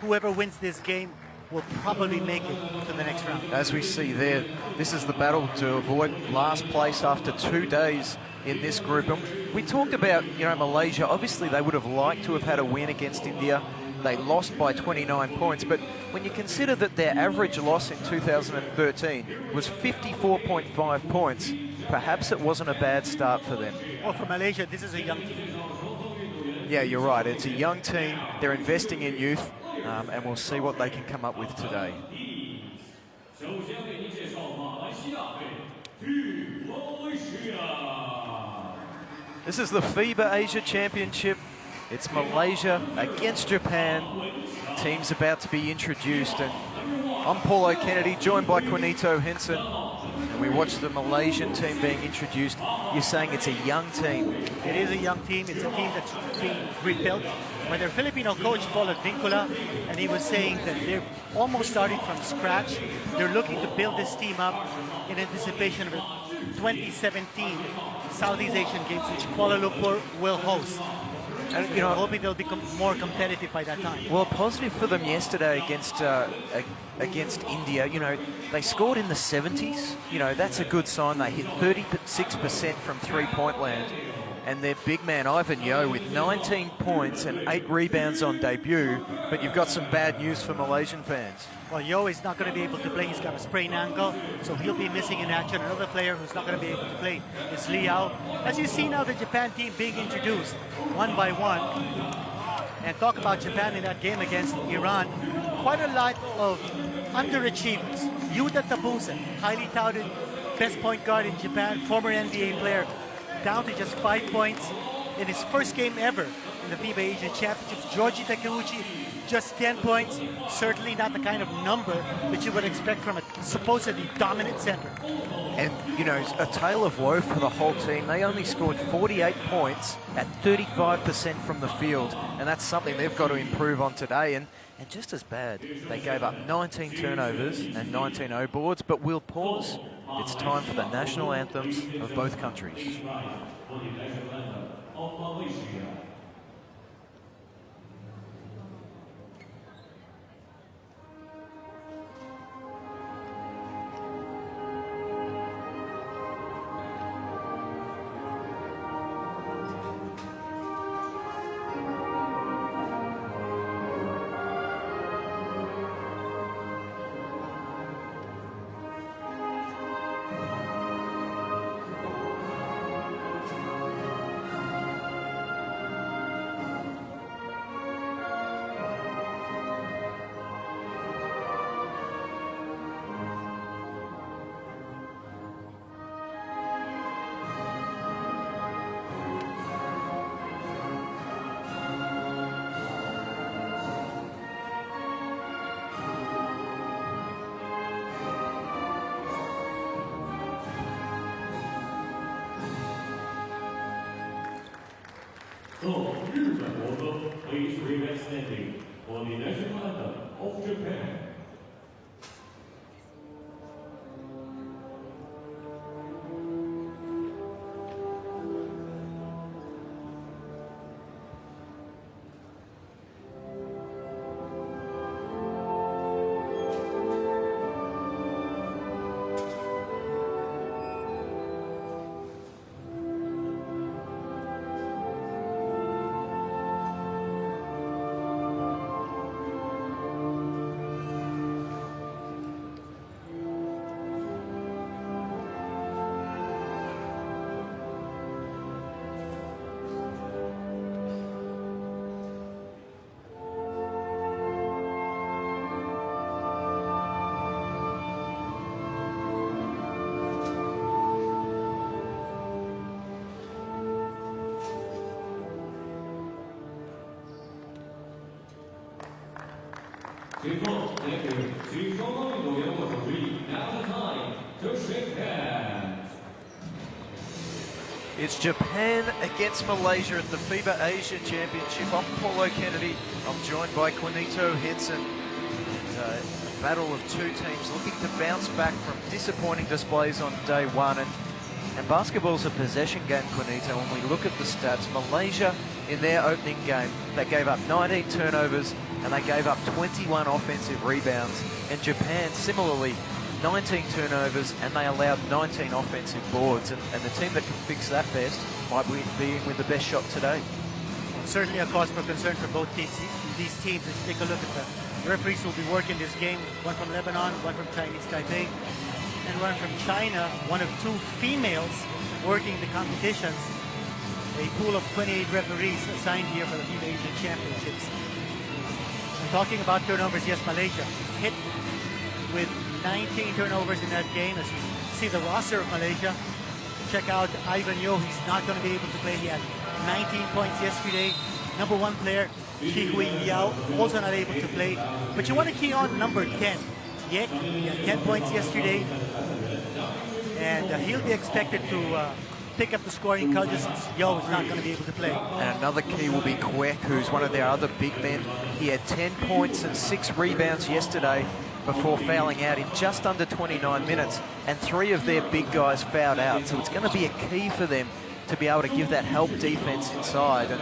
whoever wins this game will probably make it to the next round. As we see there, this is the battle to avoid last place after 2 days in this group. And we talked about, Malaysia. Obviously, they would have liked to have had a win against India. They lost by 29 points. But when you consider that their average loss in 2013 was 54.5 points, perhaps it wasn't a bad start for them. Well, for Malaysia, this is a young team. Yeah, you're right. It's a young team. They're investing in youth. And we'll see what they can come up with today. This is the FIBA Asia Championship. It's Malaysia against Japan. Team's about to be introduced, and I'm Paulo Kennedy, joined by Quinito Henson. And we watch the Malaysian team being introduced. You're saying it's a young team. It is a young team. It's a team that's being rebuilt by their Filipino coach, Paul Advincula, and he was saying that they're almost starting from scratch. They're looking to build this team up in anticipation of the 2017 Southeast Asian Games, which Kuala Lumpur will host. And hoping they'll become more competitive by that time. Well, positive for them yesterday against India. They scored in the 70s. That's a good sign. They hit 36% from three-point land. And their big man, Ivan Yeo, with 19 points and 8 rebounds on debut. But you've got some bad news for Malaysian fans. Well, Yeo is not going to be able to play. He's got a sprained ankle, so he'll be missing in action. Another player who's not going to be able to play is Liao. As you see now, the Japan team being introduced one by one. And talk about Japan in that game against Iran. Quite a lot of underachievers. Yuta Tabusa, highly touted best point guard in Japan, former NBA player, down to just 5 points in his first game ever in the FIBA Asian Championships. Georgie Takeuchi, just 10 points. Certainly not the kind of number that you would expect from a supposedly dominant center. And, a tale of woe for the whole team. They only scored 48 points at 35% from the field. And that's something they've got to improve on today. And just as bad, they gave up 19 turnovers and 19 O-boards. But we'll pause. It's time for the national anthems of both countries. So, please remain standing for the national anthem of Japan. Thank you. Now the time to shake hands. It's Japan against Malaysia at the FIBA Asia Championship. I'm Paulo Kennedy. I'm joined by Quinito Henson. A battle of two teams looking to bounce back from disappointing displays on day one. And And basketball's a possession game, Juanito. When we look at the stats, Malaysia in their opening game, they gave up 19 turnovers and they gave up 21 offensive rebounds. And Japan, similarly, 19 turnovers and they allowed 19 offensive boards. And the team that can fix that best might be in with the best shot today. Certainly a cause for concern for both these teams. If you take a look at the referees who will be working this game, one from Lebanon, one from Chinese Taipei, and one from China, one of two females working the competitions. A pool of 28 referees assigned here for the FIBA Asian Championships. And talking about turnovers, yes, Malaysia hit with 19 turnovers in that game. As you see the roster of Malaysia, check out Ivan Yo. He's not going to be able to play. He had 19 points yesterday. Number 1 player, Chi Hui Yao, also not able to play. But you want to key on number 10. Yet, he had 10 points yesterday. And he'll be expected to pick up the scoring cudgels since Yo is not going to be able to play. And another key will be Kwek, who's one of their other big men. He had 10 points and 6 rebounds yesterday before fouling out in just under 29 minutes. And 3 of their big guys fouled out. So it's going to be a key for them to be able to give that help defense inside. And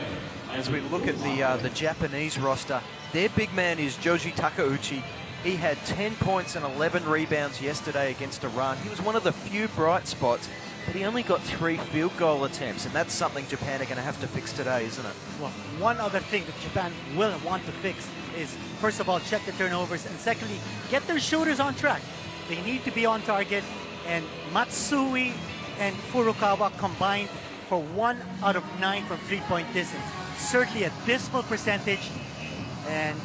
as we look at the Japanese roster, their big man is Joji Takeuchi. He had 10 points and 11 rebounds yesterday against Iran. He was one of the few bright spots, but he only got 3 field goal attempts, and that's something Japan are going to have to fix today, isn't it? Well, one other thing that Japan will want to fix is, first of all, check the turnovers, and secondly, get their shooters on track. They need to be on target, and Matsui and Furukawa combined for 1 out of 9 from 3-point distance. Certainly a dismal percentage, and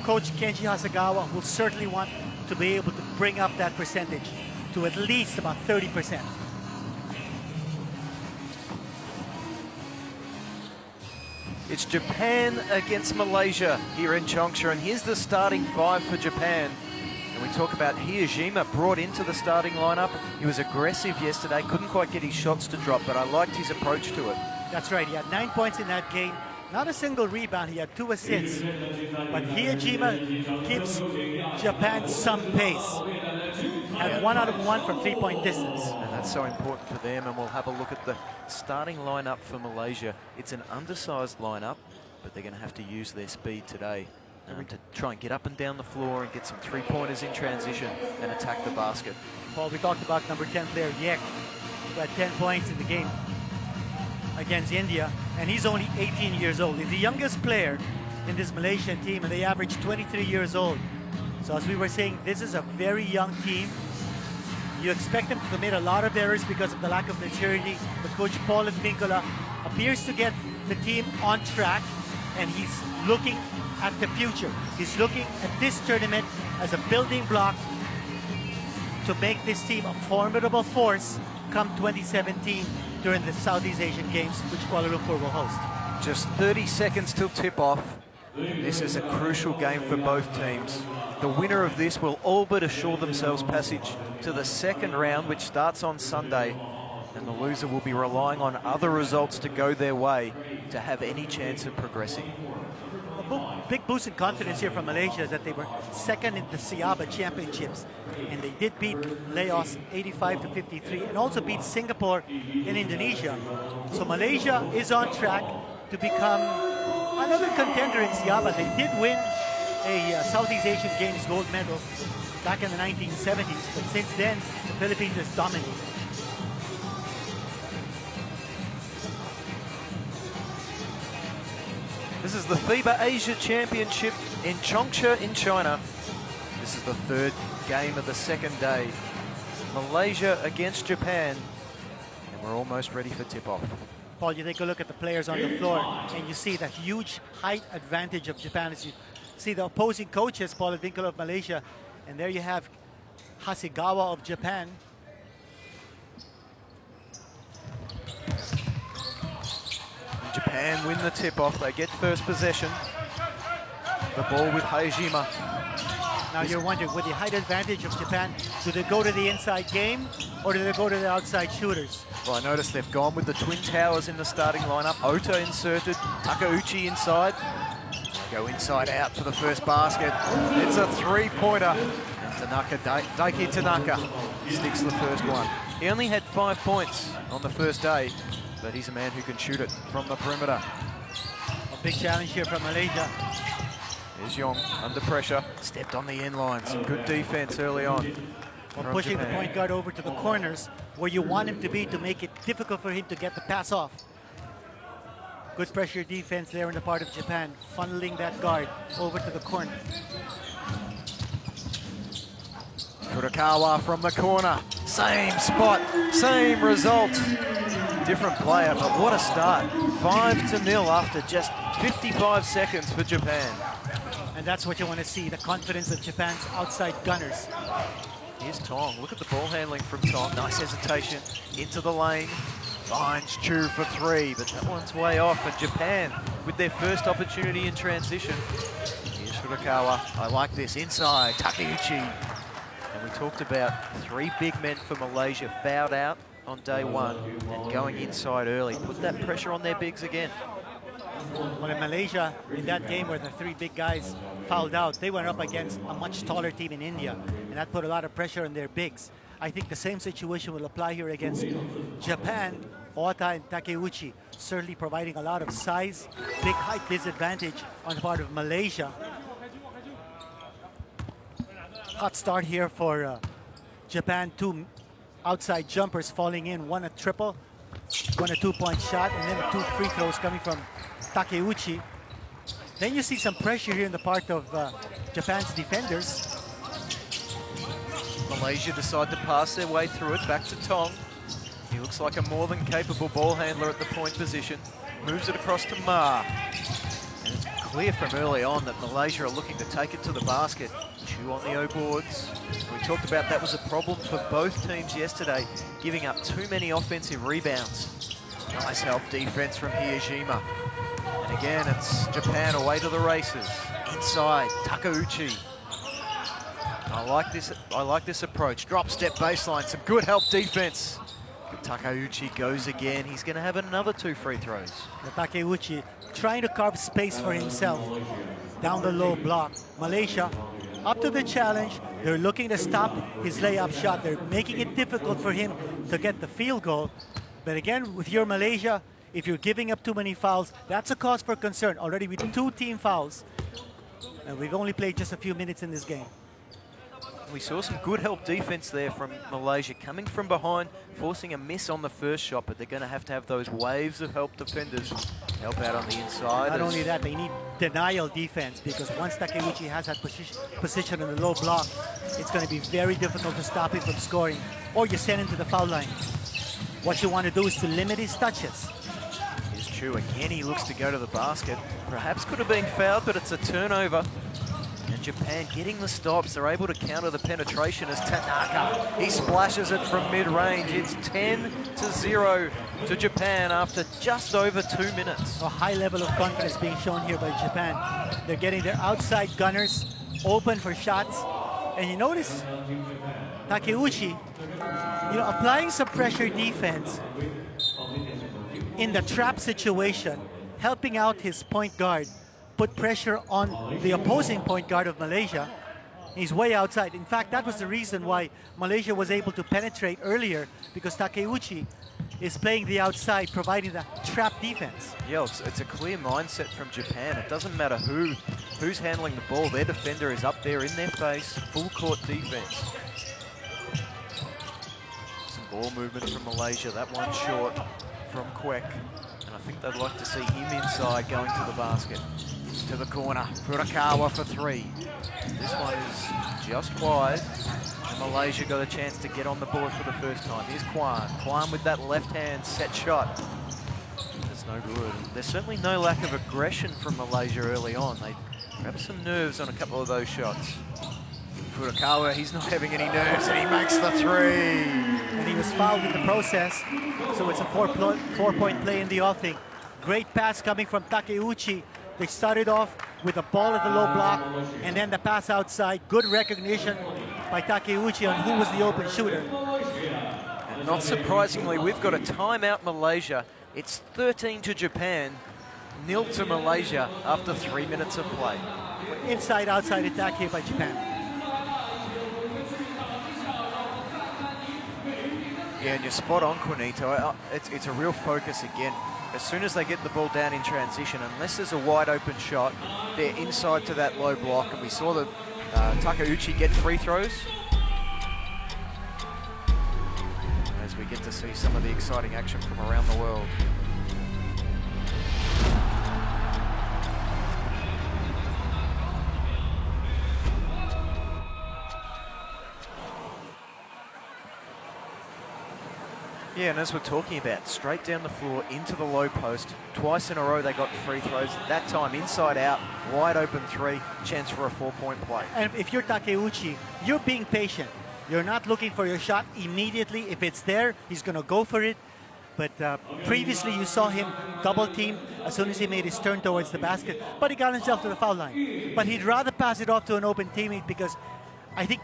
Coach Kenji Hasegawa will certainly want to be able to bring up that percentage to at least about 30%. It's Japan against Malaysia here in Changsha, and here's the starting 5 for Japan. And we talk about Hiyajima brought into the starting lineup. He was aggressive yesterday, couldn't quite get his shots to drop, but I liked his approach to it. That's right, he had 9 points in that game. Not a single rebound, he had 2 assists. But Hiyajima gives Japan some pace. Had 1 out of 1 from 3-point distance. And that's so important for them, and we'll have a look at the starting lineup for Malaysia. It's an undersized lineup, but they're going to have to use their speed today to try and get up and down the floor and get some 3-pointers in transition and attack the basket. Paul, we talked about number 10 player Yek, who had 10 points in the game against India, and he's only 18 years old. He's the youngest player in this Malaysian team, and they average 23 years old. So as we were saying, this is a very young team. You expect them to commit a lot of errors because of the lack of maturity, but Coach Paul Advincula appears to get the team on track, and he's looking at the future. He's looking at this tournament as a building block to make this team a formidable force come 2017 during the Southeast Asian Games, which Kuala Lumpur will host. Just 30 seconds till tip-off. This is a crucial game for both teams. The winner of this will all but assure themselves passage to the second round, which starts on Sunday, and the loser will be relying on other results to go their way to have any chance of progressing. A big boost in confidence here from Malaysia is that they were second in the FIBA Championships, and they did beat Laos 85-53 and also beat Singapore in Indonesia. So Malaysia is on track to become another contender in FIBA. They did win a Southeast Asian Games gold medal back in the 1970s, but since then the Philippines has dominated. This is the FIBA Asia Championship in Changsha in China. This is the 3rd game of the 2nd day. Malaysia against Japan, and we're almost ready for tip-off. Paul, you take a look at the players on the floor, and you see that huge height advantage of Japan. As you see the opposing coaches, Paul Advincula of Malaysia, and there you have Hasegawa of Japan. Japan win the tip-off. They get first possession. The ball with Hajima. Now you're wondering, with the height advantage of Japan, do they go to the inside game or do they go to the outside shooters? Well, I noticed they've gone with the twin towers in the starting lineup. Ota inserted, Takeuchi inside. They go inside out for the first basket. It's a 3-pointer. And Daiki Tanaka sticks the first one. He only had 5 points on the first day, but he's a man who can shoot it from the perimeter. A big challenge here from Malaysia. There's Yong under pressure, stepped on the end line. Some good defense early on. Well, pushing the point guard over to the corners where you want him to be to make it difficult for him to get the pass off. Good pressure defense there on the part of Japan, funneling that guard over to the corner. Furukawa from the corner. Same spot, same result. Different player, but what a start. 5-0 after just 55 seconds for Japan. And that's what you want to see, the confidence of Japan's outside gunners. Here's Tong. Look at the ball handling from Tong. Nice hesitation into the lane. Finds Chu for 3, but that one's way off. And Japan with their first opportunity in transition. Here's Furukawa. I like this. Inside, Takeuchi. And we talked about 3 big men for Malaysia fouled out on day 1 and going inside early. Put that pressure on their bigs again. Well, in Malaysia, in that game where the 3 big guys fouled out, they went up against a much taller team in India, and that put a lot of pressure on their bigs. I think the same situation will apply here against Japan. Ota and Takeuchi certainly providing a lot of size, big height disadvantage on the part of Malaysia. Hot start here for Japan. 2 outside jumpers falling in, one a triple, one a 2-point shot, and then the 2 free throws coming from Takeuchi. Then you see some pressure here in the part of Japan's defenders. Malaysia decide to pass their way through it back to Tong. He looks like a more than capable ball handler at the point position. Moves it across to Ma. And it's clear from early on that Malaysia are looking to take it to the basket. Chu on the O boards. We talked about that was a problem for both teams yesterday, giving up too many offensive rebounds. Nice help defense from Hiyajima. And again, it's Japan away to the races. Inside, Takeuchi. I like this approach. Drop step baseline, some good help defense. Takeuchi goes again. He's going to have another 2 free throws. Takeuchi trying to carve space for himself down the low block. Malaysia up to the challenge. They're looking to stop his layup shot. They're making it difficult for him to get the field goal. But again, with your Malaysia, if you're giving up too many fouls, that's a cause for concern. Already with 2 team fouls. And we've only played just a few minutes in this game. We saw some good help defense there from Malaysia, coming from behind, forcing a miss on the first shot, but they're going to have those waves of help defenders help out on the inside. Not only that, they need denial defense, because once Takeuchi has that position in the low block, it's going to be very difficult to stop him from scoring, or you send him to the foul line. What you want to do is to limit his touches. Here's Chu again. He looks to go to the basket. Perhaps could have been fouled, but it's a turnover. And Japan getting the stops. They're able to counter the penetration as Tanaka. He splashes it from mid-range. It's 10-0 to Japan after just over 2 minutes. A high level of confidence being shown here by Japan. They're getting their outside gunners open for shots. And you notice Takeuchi, applying some pressure defense in the trap situation, helping out his point guard. Put pressure on the opposing point guard of Malaysia. He's way outside. In fact, that was the reason why Malaysia was able to penetrate earlier, because Takeuchi is playing the outside, providing the trap defense. Yeah, it's a clear mindset from Japan. It doesn't matter who's handling the ball. Their defender is up there in their face, full court defense. Some ball movement from Malaysia. That one short from Kwek. And I think they'd like to see him inside going to the basket. To the corner, Furukawa for 3. This one is just wide. And Malaysia got a chance to get on the board for the first time. Here's Kwan. Kwan with that left hand set shot. That's no good. There's certainly no lack of aggression from Malaysia early on. They grabbed some nerves on a couple of those shots. Furukawa, he's not having any nerves, and he makes the 3. And he was fouled in the process, so it's a 4-point play in the offing. Great pass coming from Takeuchi. They started off with the ball at the low block, and then the pass outside. Good recognition by Takeuchi on who was the open shooter. And not surprisingly, we've got a timeout Malaysia. It's 13 to Japan, 0 to Malaysia after 3 minutes of play. Inside-outside attack here by Japan. Yeah, and you're spot on, Quinito. It's a real focus again. As soon as they get the ball down in transition, unless there's a wide open shot, they're inside to that low block. And we saw the Takeuchi get free throws. As we get to see some of the exciting action from around the world. Yeah, and as we're talking about, straight down the floor into the low post. Twice in a row they got free throws. That time inside out, wide open three, chance for a 4-point play. And if you're Takeuchi, you're being patient. You're not looking for your shot immediately. If it's there, he's going to go for it. But previously you saw him double team as soon as he made his turn towards the basket. But he got himself to the foul line. But he'd rather pass it off to an open teammate because I think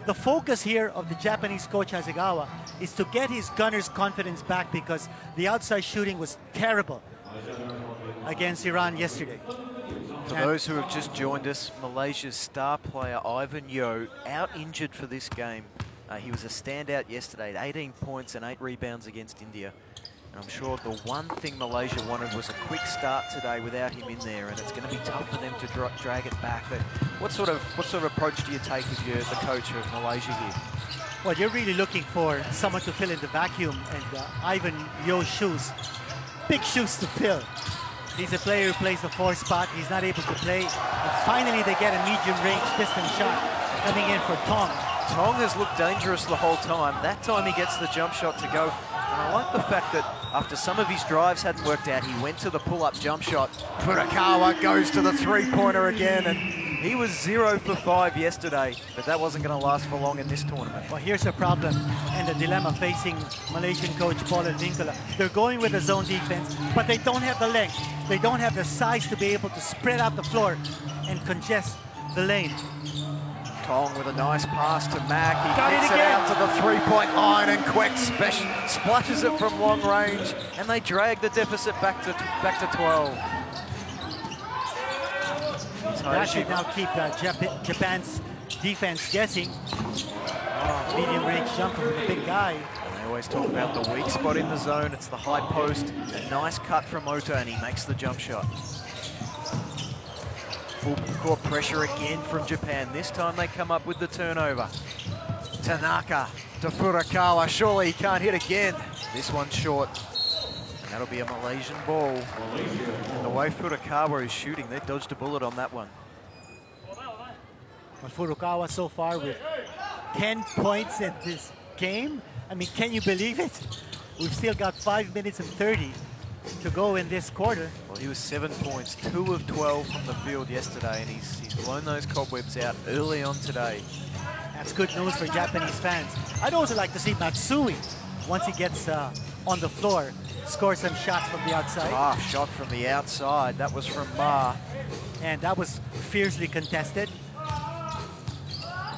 the focus here of the Japanese coach Hasegawa is to get his gunners' confidence back because the outside shooting was terrible against Iran yesterday. For those who have just joined us, Malaysia's star player Ivan Yeo out injured for this game. He was a standout yesterday, 18 points and 8 rebounds against India. And I'm sure the one thing Malaysia wanted was a quick start today without him in there, and it's going to be tough for them to drag it back. But what sort of approach do you take if you're the coach of Malaysia here? Well, you're really looking for someone to fill in the vacuum, and Ivan Yeo's shoes, big shoes to fill. He's a player who plays the 4 spot. He's not able to play. And finally, they get a medium-range distance shot coming in for Tong. Tong has looked dangerous the whole time. That time he gets the jump shot to go. And I like the fact that after some of his drives hadn't worked out, he went to the pull-up jump shot. Furukawa goes to the three-pointer again, and he was 0 for 5 yesterday, but that wasn't going to last for long in this tournament. Well, here's a problem and the dilemma facing Malaysian coach Paul Advincula. They're going with a zone defense, but they don't have the length. They don't have the size to be able to spread out the floor and congest the lane. Tong with a nice pass to Mack. He Got gets it it again. out to the three-point line, and Quek splashes it from long range, and they drag the deficit back to 12. That should now keep Japan's defense guessing. Medium range jumper with a big guy. And they always talk about the weak spot in the zone. It's the high post. A nice cut from Ota, and he makes the jump shot. Full court pressure again from Japan. This time they come up with the turnover. Tanaka to Furukawa. Surely he can't hit again. This one's short. And that'll be a Malaysian ball. And the way Furukawa is shooting, they dodged a bullet on that one. But Furukawa so far with 10 points in this game. I mean, can you believe it? We've still got 5 minutes and 30 to go in this quarter. Well, he was 7 points, 2 of 12 from the field yesterday, and he's blown those cobwebs out early on today. That's good news for Japanese fans. I'd also like to see Matsui, once he gets on the floor, score some shots from the outside. Tough shot from the outside. That was from Ma. And that was fiercely contested.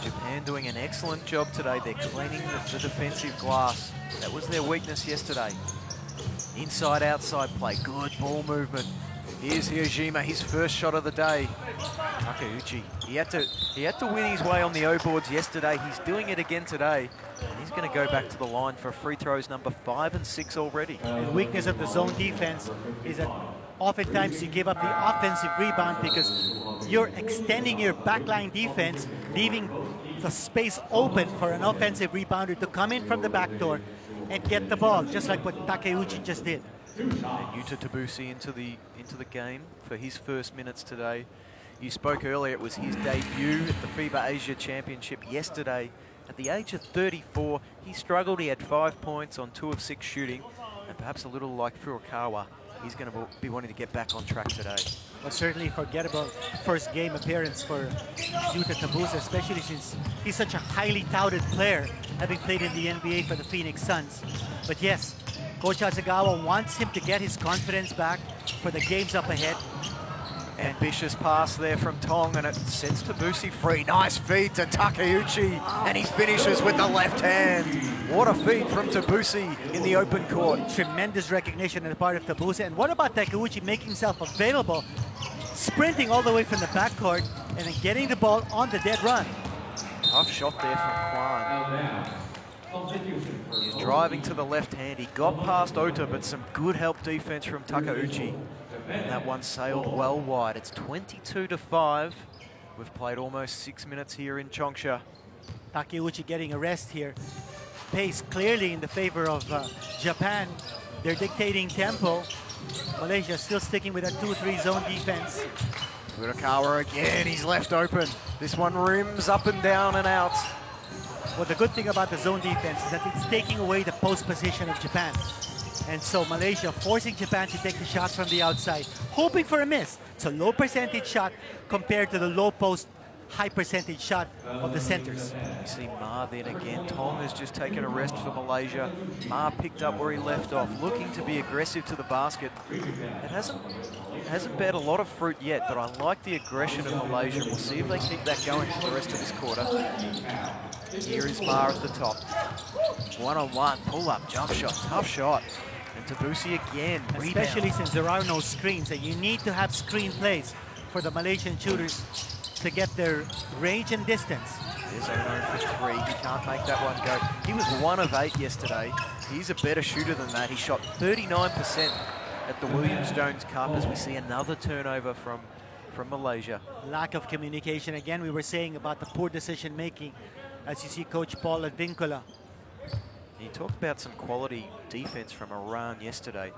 Japan doing an excellent job today. They're cleaning the defensive glass. That was their weakness yesterday. Inside-outside play, good ball movement. Here's Hiroshima, his first shot of the day. Takeuchi, he had to win his way on the O-boards yesterday. He's doing it again today. And he's going to go back to the line for free throws number 5 and 6 already. The weakness of the zone defense is that oftentimes you give up the offensive rebound because you're extending your backline defense, leaving the space open for an offensive rebounder to come in from the back door and get the ball, just like what Takeuchi just did. And Yuta Tabusi into the game for his first minutes today. You spoke earlier, it was his debut at the FIBA Asia Championship yesterday. At the age of 34, he struggled. He had 5 points on 2 of 6 shooting, and perhaps a little like Furukawa, he's going to be wanting to get back on track today. But certainly forgettable first game appearance for Yuta Tabusa, especially since he's such a highly touted player, having played in the NBA for the Phoenix Suns. But yes, Coach Hasegawa wants him to get his confidence back for the games up ahead. Ambitious pass there from Tong, and it sets Tabusi free. Nice feed to Takeuchi, and he finishes with the left hand. What a feed from Tabusi in the open court. Tremendous recognition on the part of Tabusa. And what about Takeuchi making himself available, sprinting all the way from the backcourt, and then getting the ball on the dead run? Tough shot there from Kwan. He's driving to the left hand. He got past Ota, but some good help defense from Takeuchi. And that one sailed well wide. It's 22-5. We've played almost 6 minutes here in Chongsha. Takeuchi getting a rest here. Pace clearly in the favor of Japan. They're dictating tempo. Malaysia still sticking with a 2-3 zone defense. Murakawa again, he's left open. This one rims up and down and out. Well, the good thing about the zone defense is that it's taking away the post position of Japan. And so Malaysia forcing Japan to take the shots from the outside, hoping for a miss. It's a low percentage shot compared to the low post, high percentage shot of the centers. You see Ma then again. Tong has just taken a rest for Malaysia. Ma picked up where he left off, looking to be aggressive to the basket. It hasn't bared a lot of fruit yet, but I like the aggression of Malaysia. We'll see if they keep that going for the rest of this quarter. Here is Ma at the top. One-on-one, pull-up, jump shot, tough shot. And Tabusi again, Especially rebound. since there are no screens, and you need to have screen plays for the Malaysian shooters to get their range and distance. There's Ono for three. He can't make that one go. He was 1 of 8 yesterday. He's a better shooter than that. He shot 39% at the Williams-Jones Cup as we see another turnover from Malaysia. Lack of communication. Again, we were saying about the poor decision making as you see Coach Paul Advincula. He talked about some quality defense from Iran yesterday.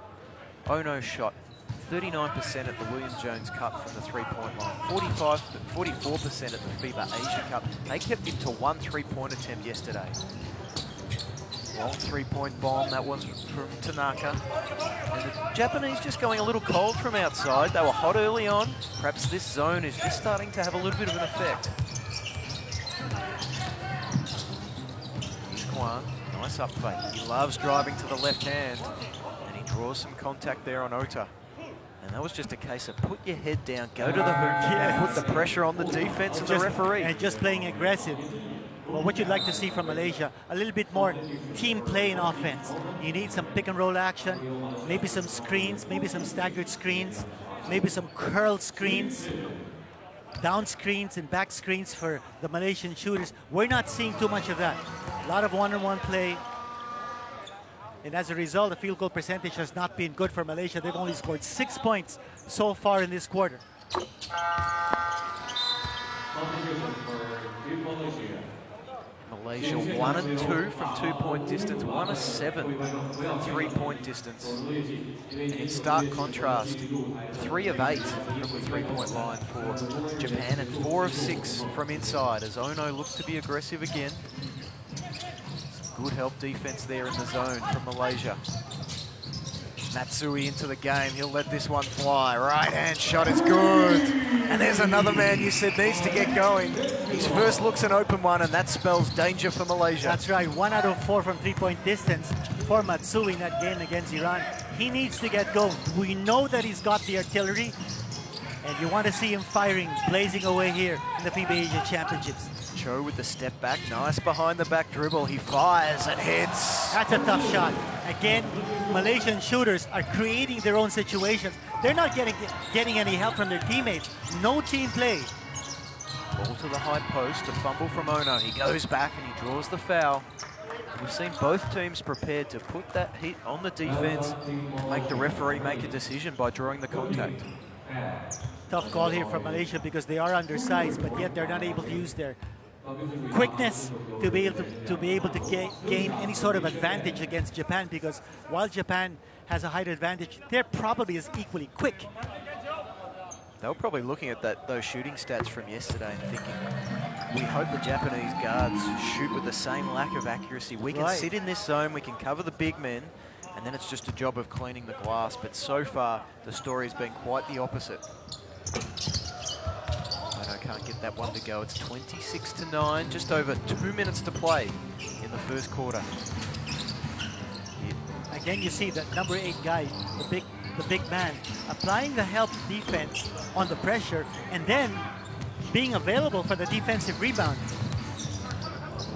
Ono shot 39% at the Williams-Jones Cup from the three-point line, 44% at the FIBA Asia Cup. They kept him to 1 3-point attempt yesterday. Long three-point bomb, that was from Tanaka. And the Japanese just going a little cold from outside. They were hot early on. Perhaps this zone is just starting to have a little bit of an effect. Here's Kwan, nice up fake. He loves driving to the left hand, and he draws some contact there on Ota. And that was just a case of put your head down, go to the hoop, and put the pressure on the defense and the referee. And just playing aggressive. Well, what you'd like to see from Malaysia, a little bit more team play in offense. You need some pick and roll action, maybe some screens, maybe some staggered screens, maybe some curl screens, down screens and back screens for the Malaysian shooters. We're not seeing too much of that. A lot of one-on-one play. And as a result, the field goal percentage has not been good for Malaysia. They've only scored 6 points so far in this quarter. Malaysia 1 and 2 from 2-point distance, 1 of 7 from 3-point distance. And in stark contrast, 3 of 8 from the 3-point line for Japan and 4 of 6 from inside as Ono looks to be aggressive again. Some good help defense there in the zone from Malaysia. Matsui into the game, he'll let this one fly. Right hand shot is good. And there's another man you said needs to get going. His first look's an open one, and that spells danger for Malaysia. That's right, 1 out of 4 from 3-point distance for Matsui in that game against Iran. He needs to get going. We know that he's got the artillery, and you want to see him firing, blazing away here in the FIBA Asia Championships. Cho with the step back, nice behind the back dribble. He fires and hits. That's a tough shot. Again, Malaysian shooters are creating their own situations. They're not getting any help from their teammates. No team play. Ball to the high post, a fumble from Ono. He goes back and he draws the foul. We've seen both teams prepared to put that hit on the defense, make the referee make a decision by drawing the contact. Tough call here from Malaysia because they are undersized, but yet they're not able to use their quickness to be able to gain any sort of advantage against Japan, because while Japan has a height advantage, they're probably as equally quick. They were probably looking at those shooting stats from yesterday and thinking, we hope the Japanese guards shoot with the same lack of accuracy. We can sit in this zone, we can cover the big men, and then it's just a job of cleaning the glass. But so far, the story has been quite the opposite. Ono can't get that one to go. It's 26-9, just over 2 minutes to play in the first quarter. Again, you see that number 8 guy, the big man, applying the help defense on the pressure and then being available for the defensive rebound.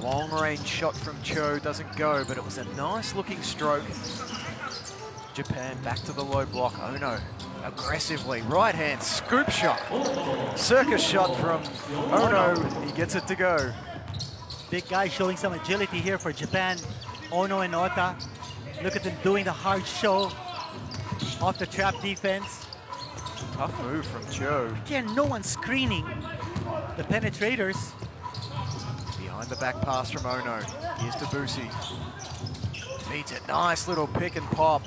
Long-range shot from Cho doesn't go, but it was a nice-looking stroke. Japan back to the low block. Ono aggressively, right hand, scoop shot. Circus shot from Ono, he gets it to go. Big guy showing some agility here for Japan. Ono and Ota. Look at them doing the hard show off the trap defense. Tough move from Joe. Again, no one screening the penetrators. Behind the back pass from Ono. Here's Debussy. Feeds it. Nice little pick and pop.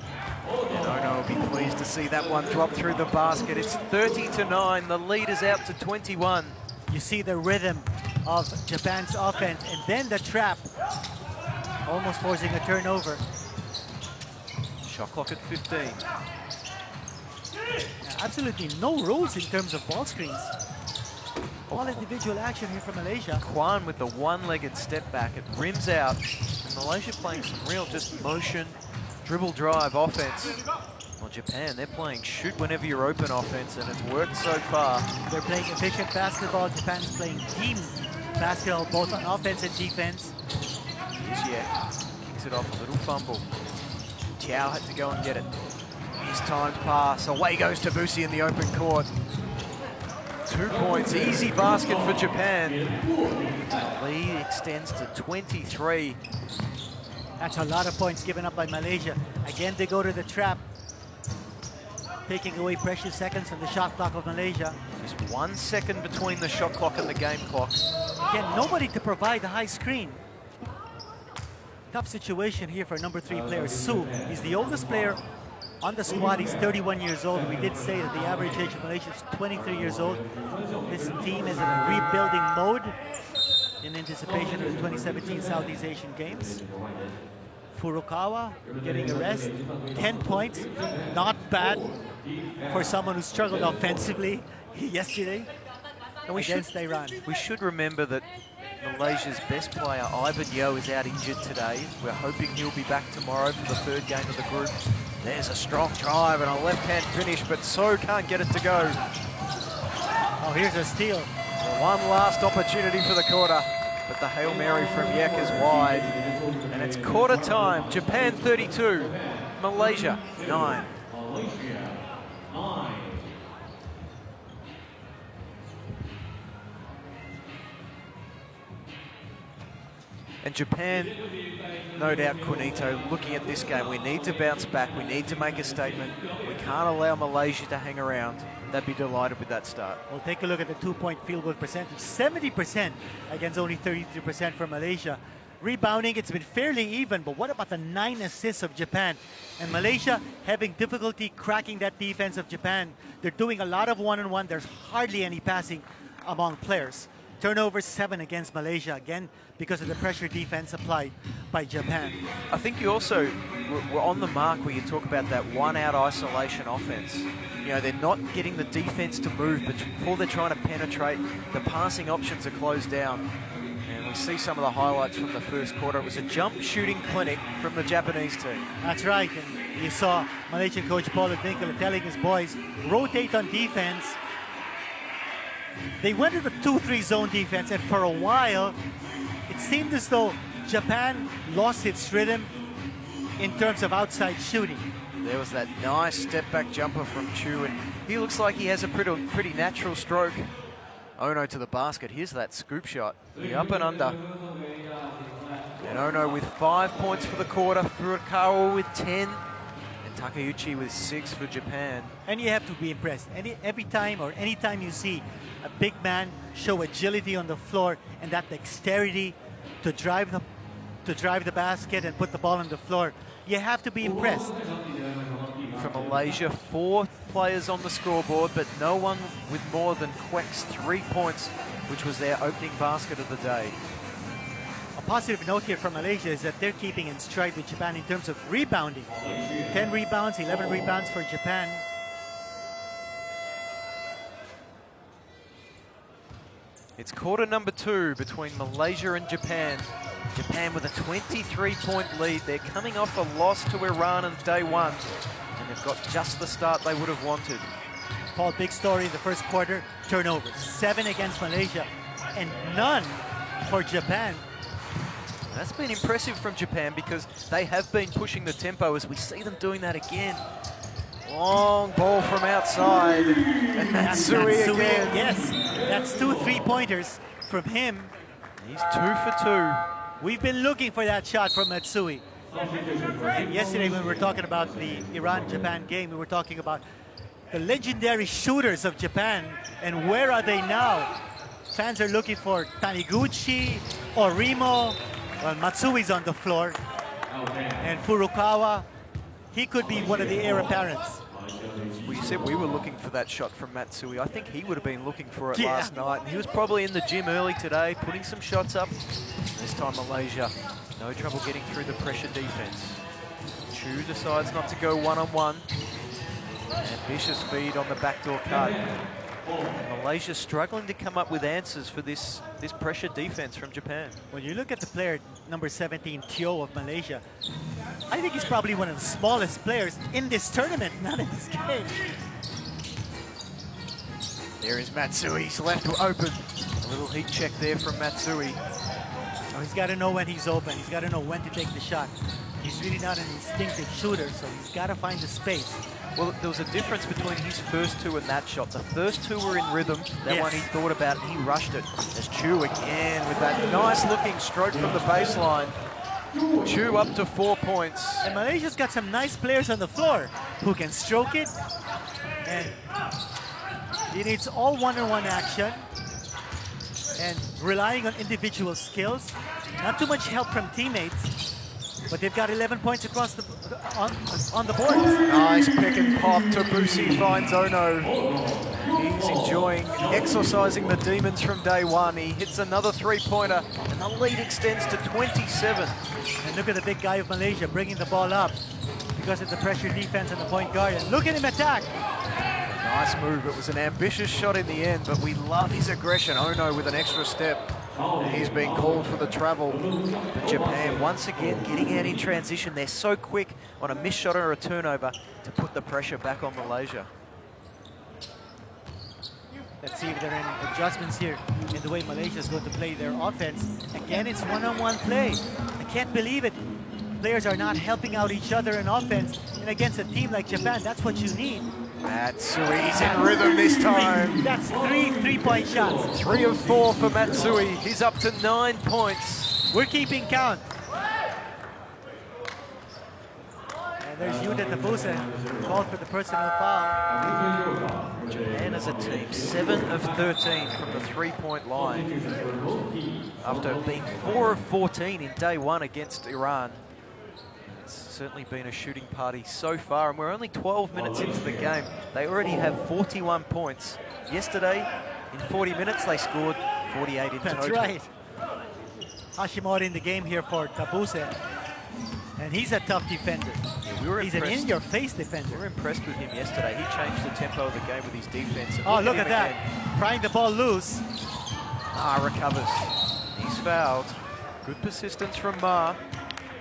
And Ono will be pleased to see that one drop through the basket. It's 30-9. The lead is out to 21. You see the rhythm of Japan's offense, and then the trap, almost forcing a turnover. Shot clock at 15. Absolutely no rules in terms of ball screens. All individual action here from Malaysia. Kwan with the one-legged step back. It rims out. And Malaysia playing some real just motion, dribble drive offense. Well, Japan, they're playing shoot whenever you're open offense, and it's worked so far. They're playing efficient basketball. Japan's playing team basketball, both on offense and defense. Here's Yek. Kicks it off, a little fumble. Chow had to go and get it. His timed pass. Away goes Debussy in the open court. 2 points. Easy basket for Japan. The lead extends to 23. That's a lot of points given up by Malaysia. Again, they go to the trap, taking away precious seconds from the shot clock of Malaysia. Just 1 second between the shot clock and the game clock. Again, nobody to provide the high screen. Tough situation here for number 3 player, Su. He's the oldest player on the squad. He's 31 years old. We did say that the average age of Malaysia is 23 years old. This team is in a rebuilding mode in anticipation of the 2017 Southeast Asian Games. Furukawa getting a rest. 10 points, not bad for someone who struggled offensively yesterday against Iran. We should remember that Malaysia's best player, Ivan Yeo, is out injured today. We're hoping he'll be back tomorrow for the 3rd game of the group. There's a strong drive and a left-hand finish, but So can't get it to go. Oh, here's a steal. One last opportunity for the quarter, but the Hail Mary from Yek is wide. And it's quarter time. Japan 32, Malaysia 9. And Japan, no doubt, Quinito, looking at this game, we need to bounce back, we need to make a statement. We can't allow Malaysia to hang around. They'd be delighted with that start. Well, take a look at the 2-point field goal percentage. 70% against only 33% for Malaysia. Rebounding, it's been fairly even, but what about the 9 assists of Japan? And Malaysia having difficulty cracking that defense of Japan. They're doing a lot of one-on-one. There's hardly any passing among players. Turnover 7 against Malaysia, again, because of the pressure defense applied by Japan. I think you also were on the mark where you talk about that one-out isolation offense. You know, they're not getting the defense to move, but before they're trying to penetrate, the passing options are closed down. And we see some of the highlights from the first quarter. It was a jump shooting clinic from the Japanese team. That's right, and you saw Malaysian coach Paulo Winkler telling his boys, rotate on defense. They went to the 2-3 zone defense, and for a while, it seemed as though Japan lost its rhythm in terms of outside shooting. There was that nice step-back jumper from Chu, and he looks like he has a pretty natural stroke. Ono to the basket. Here's that scoop shot. The up and under. And Ono with 5 points for the quarter. Furukawa with 10. And Takeuchi with 6 for Japan. And you have to be impressed. Anytime you see a big man show agility on the floor and that dexterity to drive the basket and put the ball on the floor, you have to be impressed. For Malaysia, 4 players on the scoreboard, but no one with more than Kwek's 3 points, which was their opening basket of the day. A positive note here from Malaysia is that they're keeping in stride with Japan in terms of rebounding. 10 rebounds, 11 rebounds for Japan. It's quarter number 2 between Malaysia and Japan. Japan with a 23-point lead. They're coming off a loss to Iran on day 1. And they've got just the start they would have wanted. Paul, big story in the first quarter. Turnovers. 7 against Malaysia and none for Japan. That's been impressive from Japan because they have been pushing the tempo as we see them doing that again. Long ball from outside. And that's Sui again. Yes, that's 2 3-pointers from him. He's 2 for 2. We've been looking for that shot from Matsui. Yesterday when we were talking about the Iran-Japan game, we were talking about the legendary shooters of Japan, and where are they now? Fans are looking for Taniguchi or Rimo. Well, Matsui's on the floor. And Furukawa, he could be one of the heir apparents. We said we were looking for that shot from Matsui. I think he would have been looking for it last night. And he was probably in the gym early today, putting some shots up. This time Malaysia, no trouble getting through the pressure defense. Chu decides not to go one-on-one. Ambitious feed on the backdoor cut. And Malaysia struggling to come up with answers for this pressure defense from Japan. When you look at the player, number 17, Teo of Malaysia, I think he's probably one of the smallest players in this tournament, not in this game. There is Matsui, he's left open. A little heat check there from Matsui. Oh, he's got to know when he's open. He's got to know when to take the shot. He's really not an instinctive shooter, so he's got to find the space. Well, there was a difference between his first two and that shot. The first two were in rhythm. That one he thought about and he rushed it. There's Chu again with that nice-looking stroke from the baseline. Chu up to 4 points. And Malaysia's got some nice players on the floor who can stroke it. And it needs all one-on-one action and relying on individual skills. Not too much help from teammates. But they've got 11 points across the on the board. Nice pick and pop. Tabusi finds Ono. He's enjoying exorcising the demons from day one. He hits another three-pointer, and the lead extends to 27. And look at the big guy of Malaysia bringing the ball up because of the pressure defense and the point guard. And look at him attack. Nice move. It was an ambitious shot in the end, but we love his aggression. Ono with an extra step. And he's being called for the travel. But Japan, once again, getting out in transition. They're so quick on a missed shot or a turnover to put the pressure back on Malaysia. Let's see if there are any adjustments here in the way Malaysia is going to play their offense. Again, it's one-on-one play. I can't believe it. Players are not helping out each other in offense. And against a team like Japan, that's what you need. Matsui's in rhythm this time. That's three-point shots. 3 of 4 for Matsui. He's up to 9 points. We're keeping count. And there's Yuta Tabuse, called for the personal foul. Japan as a team, 7 of 13 from the three-point line. After being 4 of 14 in day one against Iran. It's certainly been a shooting party so far, and we're only 12 minutes into the game. They already have 41 points. Yesterday, in 40 minutes, they scored 48 in total. That's right. Hashimoto in the game here for Tabuse. And he's a tough defender. Yeah, he's an in-your-face defender. We were impressed with him yesterday. He changed the tempo of the game with his defense. Oh, look at that. Prying the ball loose. Recovers. He's fouled. Good persistence from Ma.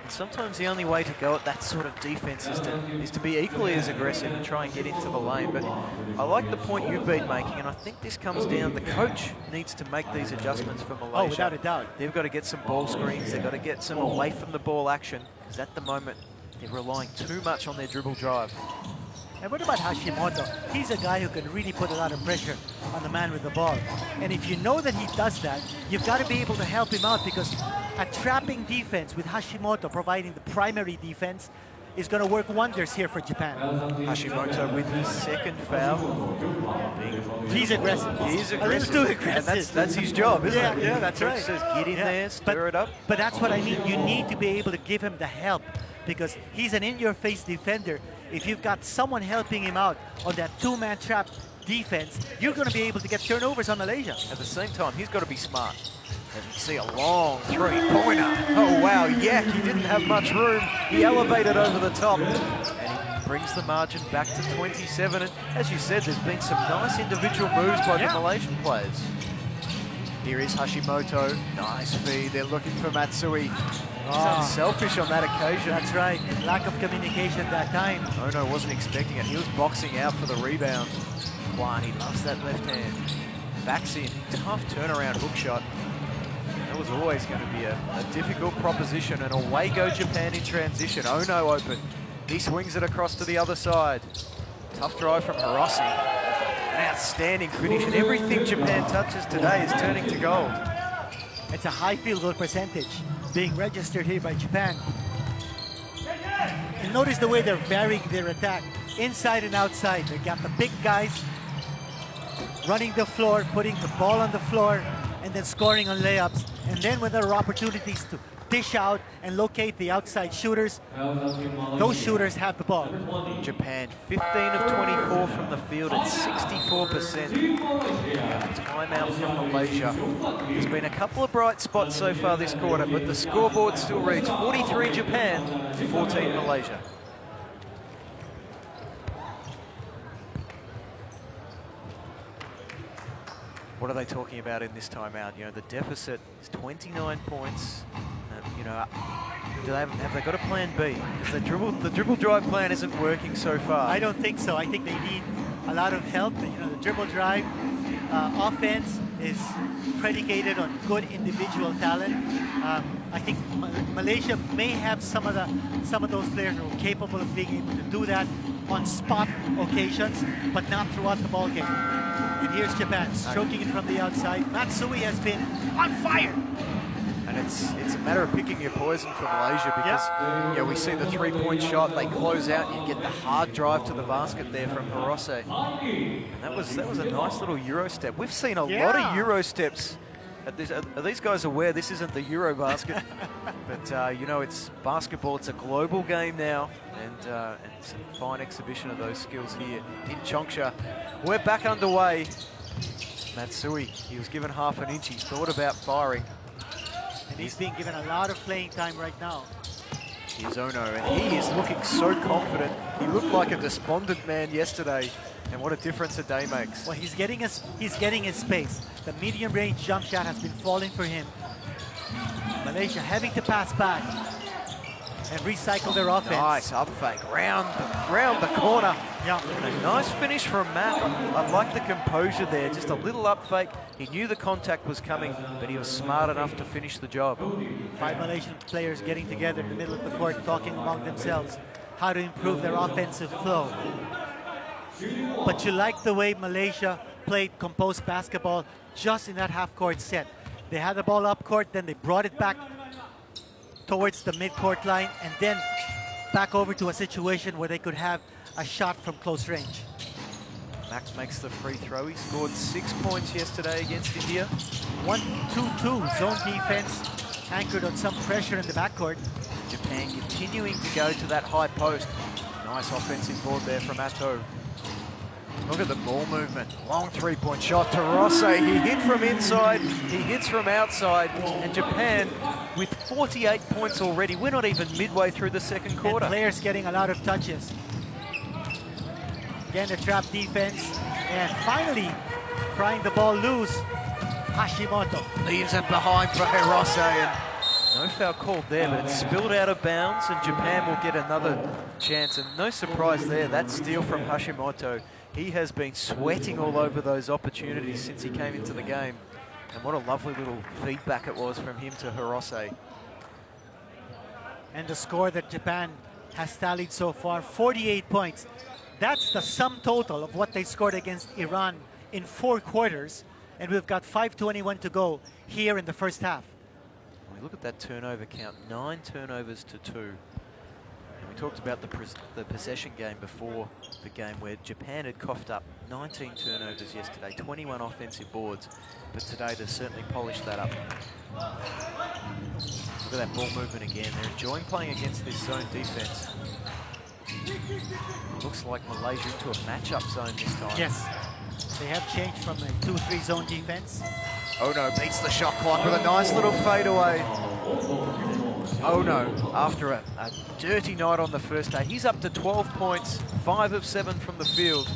And sometimes the only way to go at that sort of defense is to be equally as aggressive and try and get into the lane. But I like the point you've been making, and I think this comes down, the coach needs to make these adjustments for Malaysia. Oh, without a doubt. They've got to get some ball screens, they've got to get some away from the ball action, because at the moment, they're relying too much on their dribble drive. And what about Hashimoto? He's a guy who can really put a lot of pressure on the man with the ball. And if you know that he does that, you've got to be able to help him out, because a trapping defense with Hashimoto providing the primary defense is going to work wonders here for Japan. Hashimoto with his second foul. He's aggressive. He's aggressive. A little too aggressive. And that's his job, isn't it? Yeah, that's right. Says get in there, stir it up. But that's what I mean. You need to be able to give him the help, because he's an in-your-face defender. If you've got someone helping him out on that two-man trap defense, you're going to be able to get turnovers on Malaysia. At the same time, he's got to be smart. As you see, a long three-pointer. Oh, wow, Yak, he didn't have much room. He elevated over the top, and he brings the margin back to 27. And as you said, there's been some nice individual moves by the Malaysian players. Here is Hashimoto. Nice feed. They're looking for Matsui. He's unselfish on that occasion. That's right. Lack of communication that time. Ono wasn't expecting it. He was boxing out for the rebound. Kwan, he loves that left hand. Backs in. Tough turnaround hook shot. That was always going to be a difficult proposition. And away go Japan in transition. Ono open. He swings it across to the other side. Tough drive from Hirose. An outstanding finish. And everything Japan touches today is turning to gold. It's a high field goal percentage being registered here by Japan. And notice the way they're varying their attack, inside and outside. They got the big guys running the floor, putting the ball on the floor, and then scoring on layups. And then when there are opportunities to dish out and locate the outside shooters, those shooters have the ball. Japan, 15 of 24 from the field at 64%. Timeout from Malaysia. There's been a couple of bright spots so far this quarter, but the scoreboard still reads 43 Japan, 14 Malaysia. What are they talking about in this timeout? You know, the deficit is 29 points. You know, have they got a plan B? Because the dribble drive plan isn't working so far. I don't think so. I think they need a lot of help. You know, the dribble drive offense is predicated on good individual talent. I think Malaysia may have some of those players who are capable of being able to do that on spot occasions, but not throughout the ball game. And here's Japan stroking it from the outside. Matsui has been on fire. And it's a matter of picking your poison for Malaysia, because you know, we see the three-point shot, they close out, you get the hard drive to the basket there from Hirose. And that was a nice little Euro step. We've seen a lot of Euro steps. Are these guys aware this isn't the Euro basket? But you know, it's basketball, it's a global game now, and it's a fine exhibition of those skills here in Changsha. We're back underway. Matsui, he was given half an inch, he thought about firing. And he's being given a lot of playing time right now. Here's Ono, and he is looking so confident. He looked like a despondent man yesterday, and what a difference a day makes. Well, he's getting his space. The medium-range jump shot has been falling for him. Malaysia having to pass back and recycle their offense. Nice up fake, round the corner. Yeah. And a nice finish from Matt. I like the composure there, just a little up fake. He knew the contact was coming, but he was smart enough to finish the job. 5 Malaysian players getting together in the middle of the court, talking among themselves how to improve their offensive flow. But you like the way Malaysia played composed basketball just in that half-court set. They had the ball up court, then they brought it back towards the mid-court line, and then back over to a situation where they could have a shot from close range. Max makes the free throw. He scored 6 points yesterday against India. 1-2-2 zone defense, anchored on some pressure in the backcourt. Japan continuing to go to that high post. Nice offensive board there from Atto. Look at the ball movement. Long three-point shot to Rose. He hit from inside, he hits from outside, and Japan with 48 points already. We're not even midway through the second quarter. And players getting a lot of touches. Again, the trap defense, and finally prying the ball loose. Hashimoto leaves it behind for Hirose, and no foul called there, but it's spilled out of bounds, and Japan will get another chance. And no surprise there, that steal from Hashimoto. He has been sweating all over those opportunities since he came into the game. And what a lovely little feedback it was from him to Hirose. And the score that Japan has tallied so far, 48 points. That's the sum total of what they scored against Iran in 4 quarters. And we've got 5:21 to go here in the first half. We look at that turnover count, 9 turnovers to 2. And we talked about the possession game before the game, where Japan had coughed up 19 turnovers yesterday, 21 offensive boards, but today they've certainly polished that up. Look at that ball movement again. They're enjoying playing against this zone defense. Looks like Malaysia into a matchup zone this time. Yes, they have changed from a 2-3 zone defense. Ono beats the shot clock with a nice little fadeaway. Ono, after a dirty night on the first day, he's up to 12 points, 5 of 7 from the field,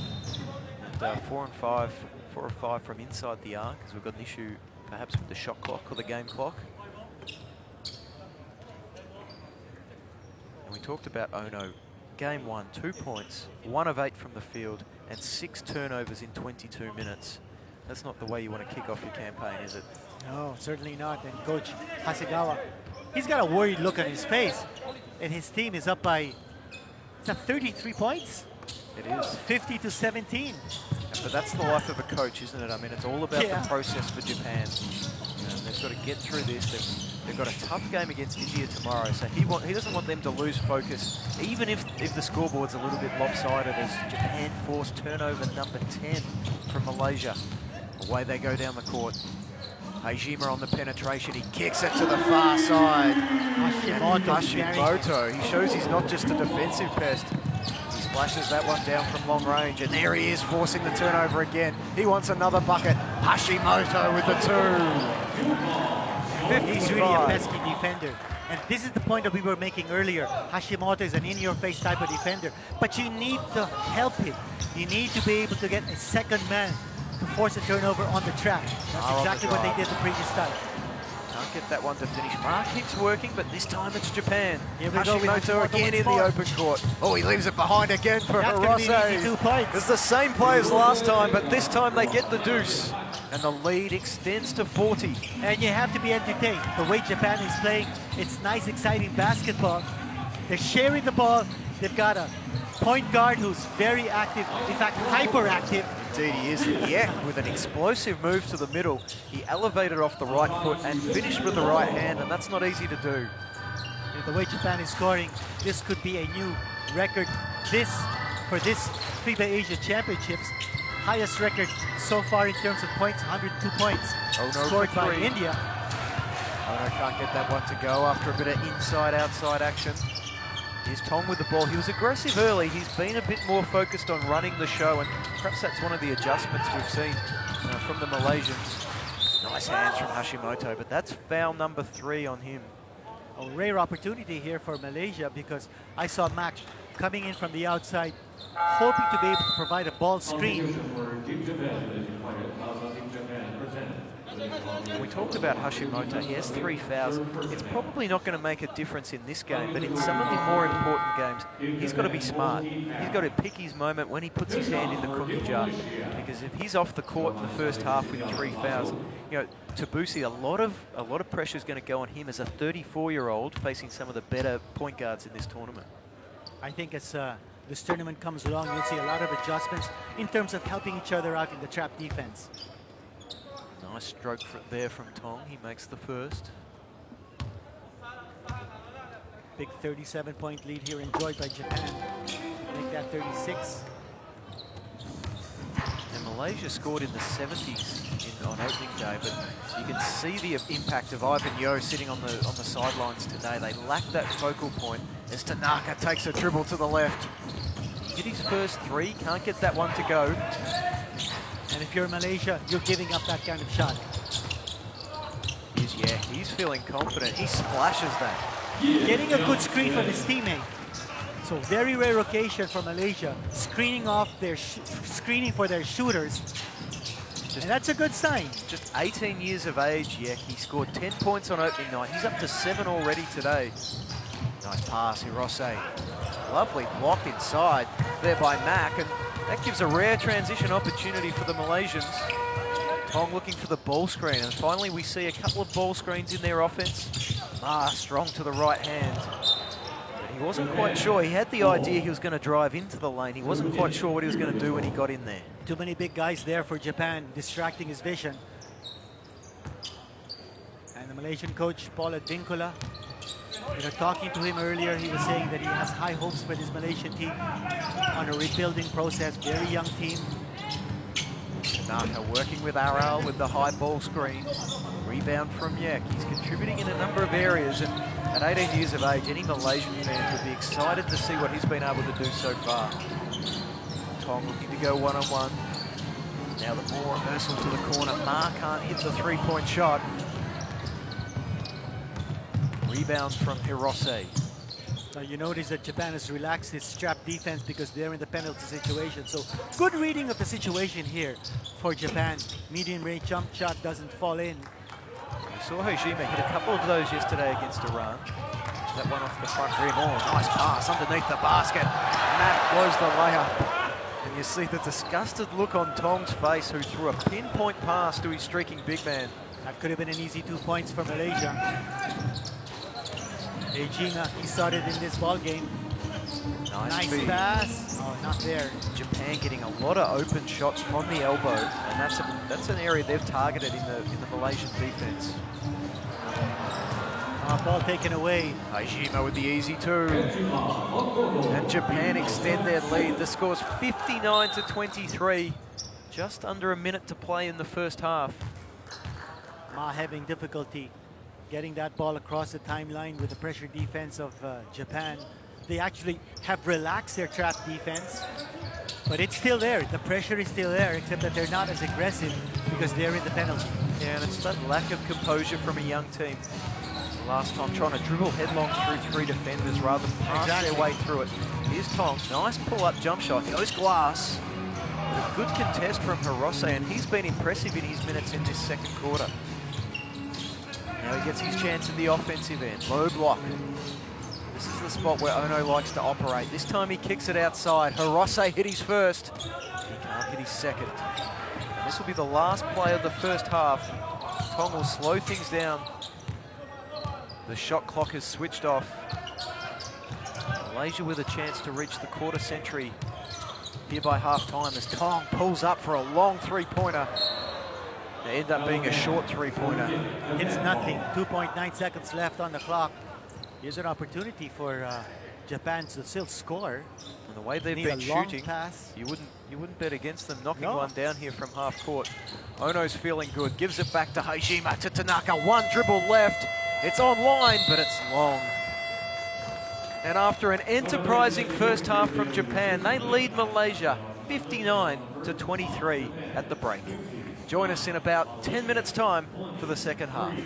and 4 of 5 from inside the arc, because we've got an issue perhaps with the shot clock or the game clock. And we talked about Ono. Game 1, 2 points, 1 of 8 from the field, and 6 turnovers in 22 minutes. That's not the way you want to kick off your campaign, is it? No, certainly not. And Coach Hasegawa, he's got a worried look on his face. And his team is up by, is that 33 points? It is. 50-17. But that's the life of a coach, isn't it? I mean, it's all about the process for Japan. They've They've got to get through this. They've got a tough game against India tomorrow, so he doesn't want them to lose focus, even if the scoreboard's a little bit lopsided, as Japan forced turnover number 10 from Malaysia. Away they go down the court. Hajima on the penetration, he kicks it to the far side. Hashimoto, he shows he's not just a defensive pest. He splashes that one down from long range, and there he is forcing the turnover again. He wants another bucket. Hashimoto with the two. He's really a pesky defender. And this is the point that we were making earlier. Hashimoto is an in-your-face type of defender, but you need to help him. You need to be able to get a second man to force a turnover on the track. That's exactly what they did the previous time. Can't get that one to finish. Marking's working, but this time it's Japan. Here we go, Hashimoto again in the open court. Oh, he leaves it behind again for That's going to be an easy 2 points. It's the same play as last time, but this time they get the deuce. And the lead extends to 40. And you have to be entertained. The way Japan is playing, it's nice, exciting basketball. They're sharing the ball. They've got a point guard who's very active, in fact, hyperactive. Indeed he is. Yeah, with an explosive move to the middle. He elevated off the right foot and finished with the right hand, and that's not easy to do. The way Japan is scoring, this could be a new record. For this FIBA Asia Championships, highest record so far in terms of points, 102 points, scored by India. Ono can't get that one to go after a bit of inside-outside action. Here's Tong with the ball. He was aggressive early. He's been a bit more focused on running the show, and perhaps that's one of the adjustments we've seen from the Malaysians. Nice hands from Hashimoto, but that's foul number 3 on him. A rare opportunity here for Malaysia, because I saw Mac coming in from the outside, hoping to be able to provide a ball screen. We talked about Hashimoto. He has 3 fouls. It's probably not going to make a difference in this game, but in some of the more important games, he's got to be smart. He's got to pick his moment when he puts his hand in the cookie jar, because if he's off the court in the first half with 3 fouls, Tabusi, a lot of pressure is going to go on him as a 34-year-old facing some of the better point guards in this tournament. I think as this tournament comes along, you'll see a lot of adjustments in terms of helping each other out in the trap defense. Nice stroke there from Tong. He makes the first. Big 37-point lead here enjoyed by Japan. Make that 36. And Malaysia scored in the 70s on opening day, but you can see the impact of Ivan Yo sitting on the sidelines today. They lack that focal point as Tanaka takes a dribble to the left. He hit his first 3, can't get that one to go. And if you're Malaysia, you're giving up that kind of shot. He's feeling confident. He splashes that. Getting a good screen from his teammate. So very rare occasion for Malaysia, screening for their shooters. And that's a good sign. Just 18 years of age, He scored 10 points on opening night. He's up to 7 already today. Nice pass, Hirose. Lovely block inside there by Mac, and that gives a rare transition opportunity for the Malaysians. Tong looking for the ball screen, and finally we see a couple of ball screens in their offense. Strong to the right hand. But he wasn't quite sure. He had the idea he was going to drive into the lane. He wasn't quite sure what he was going to do when he got in there. Too many big guys there for Japan, distracting his vision. And the Malaysian coach, Paula Dinkula, talking to him earlier, he was saying that he has high hopes for this Malaysian team on a rebuilding process, very young team. Tanaka working with Aral with the high ball screen. Rebound from Yak. He's contributing in a number of areas, and at 18 years of age, any Malaysian fan would be excited to see what he's been able to do so far. Tong looking to go one-on-one. Now the ball reversal to the corner. Ma can't hit the 3-point shot. Rebound from Hirose. So you notice that Japan has relaxed its trap defense because they're in the penalty situation. So good reading of the situation here for Japan. Medium range jump shot doesn't fall in. We saw Hojima hit a couple of those yesterday against Iran. That one off the front rim. Nice pass underneath the basket. Matt blows the layup. And you see the disgusted look on Tong's face, who threw a pinpoint pass to his streaking big man. That could have been an easy 2 points for Malaysia. Ejinga, he started in this ball game. Nice pass. Oh, not there. Japan getting a lot of open shots from the elbow, and that's an area they've targeted in the Malaysian defense. ball taken away. Hajima with the easy two. And Japan extend their lead. The score's 59-23. Just under a minute to play in the first half. Ma having difficulty getting that ball across the timeline with the pressure defense of Japan. They actually have relaxed their trap defense, but it's still there. The pressure is still there, except that they're not as aggressive because they're in the penalty. Yeah, and it's that lack of composure from a young team. Last time trying to dribble headlong through 3 defenders rather than pass their way through it. Here's Tong, nice pull-up jump shot, goes glass. A good contest from Hirose, and he's been impressive in his minutes in this second quarter. Now he gets his chance in the offensive end. Low block. This is the spot where Ono likes to operate. This time he kicks it outside. Hirose hit his first. He can't hit his second. And this will be the last play of the first half. Tong will slow things down. The shot clock has switched off. Malaysia with a chance to reach the quarter century here by half-time as Tong pulls up for a long three-pointer. They end up being a short three-pointer. It's nothing. 2.9 seconds left on the clock. Here's an opportunity for Japan to still score. And the way they've Need been a long shooting, pass. you wouldn't bet against them knocking No. one down here from half court. Ono's feeling good, gives it back to Hajima, to Tanaka. One dribble left. It's online, but it's long. And after an enterprising first half from Japan, they lead Malaysia 59-23 at the break. Join us in about 10 minutes' time for the second half.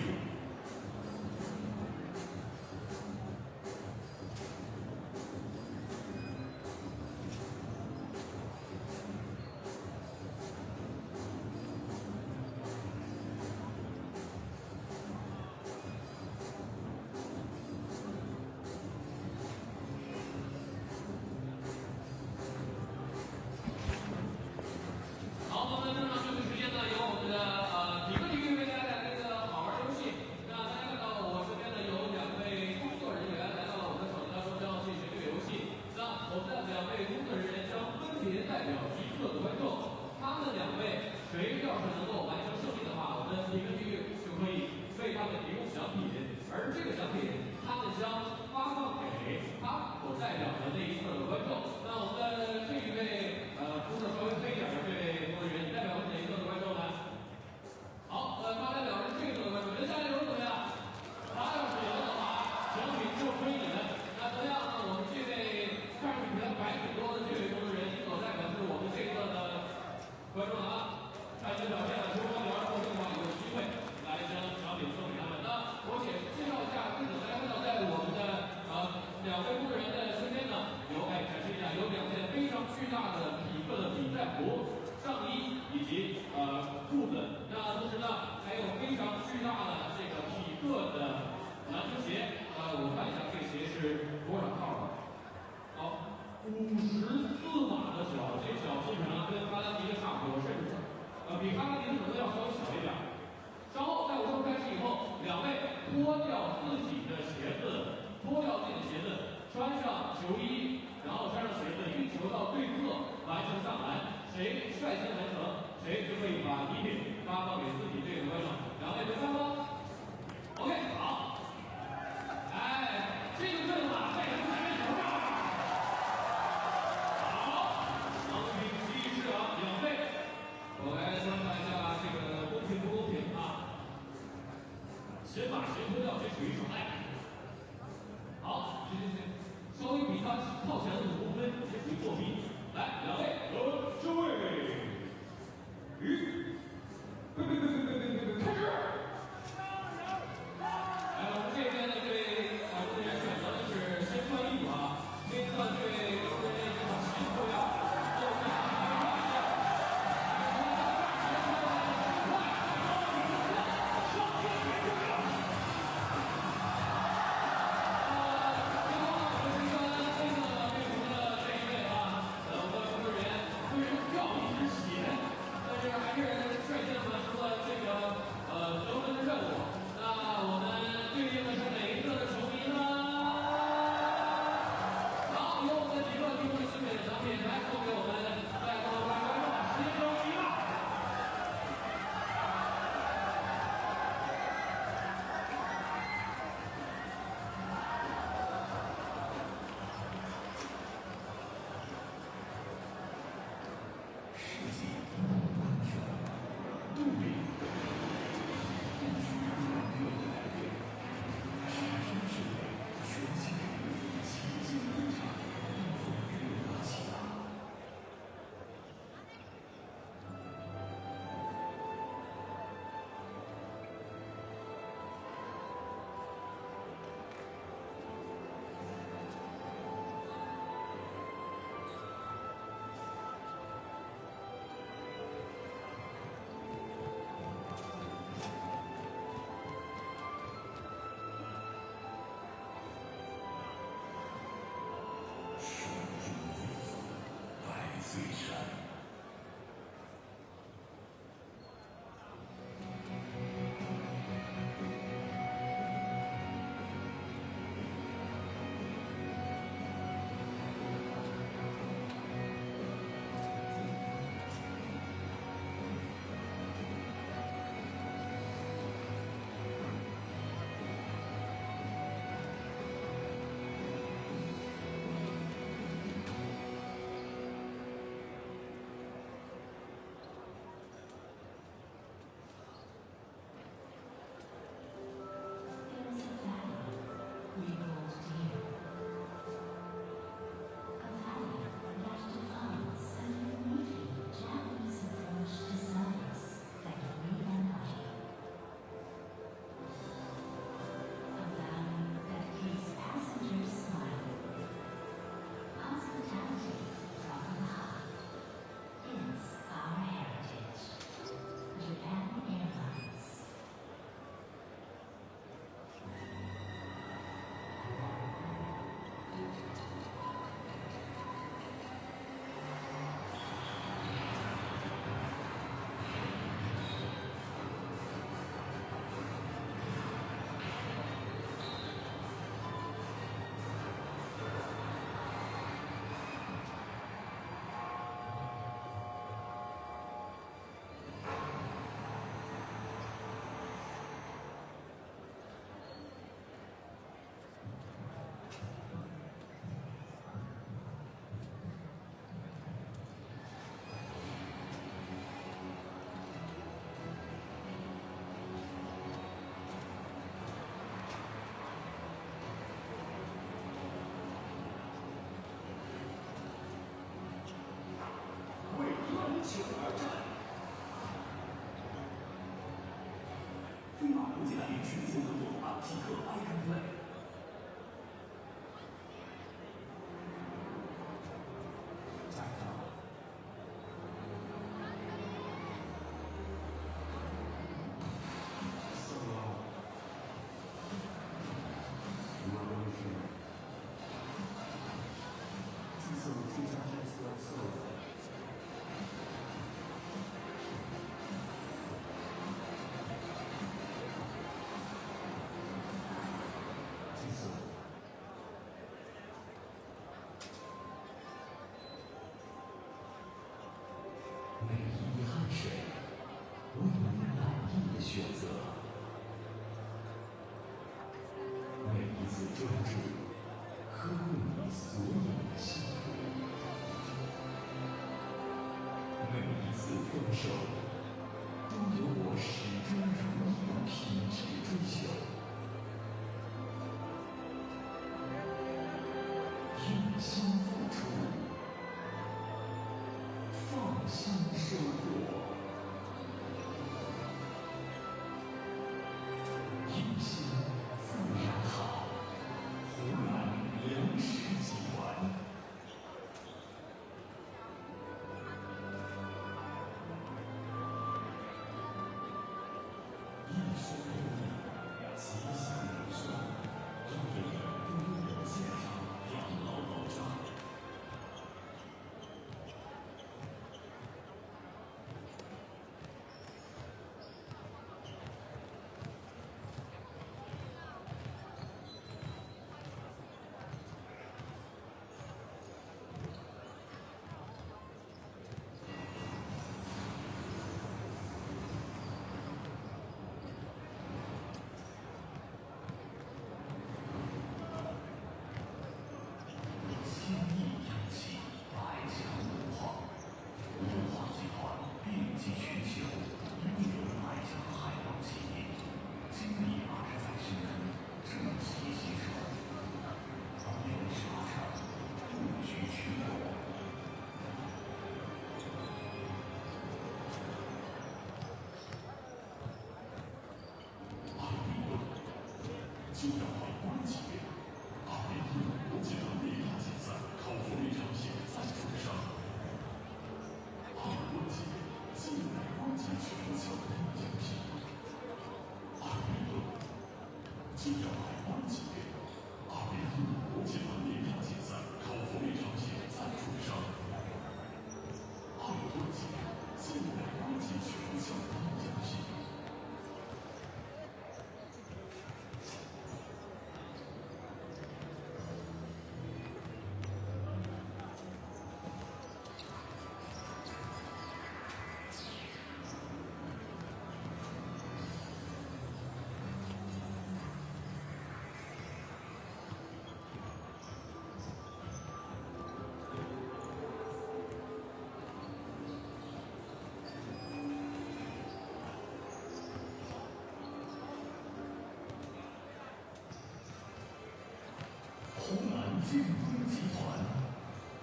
建工集团，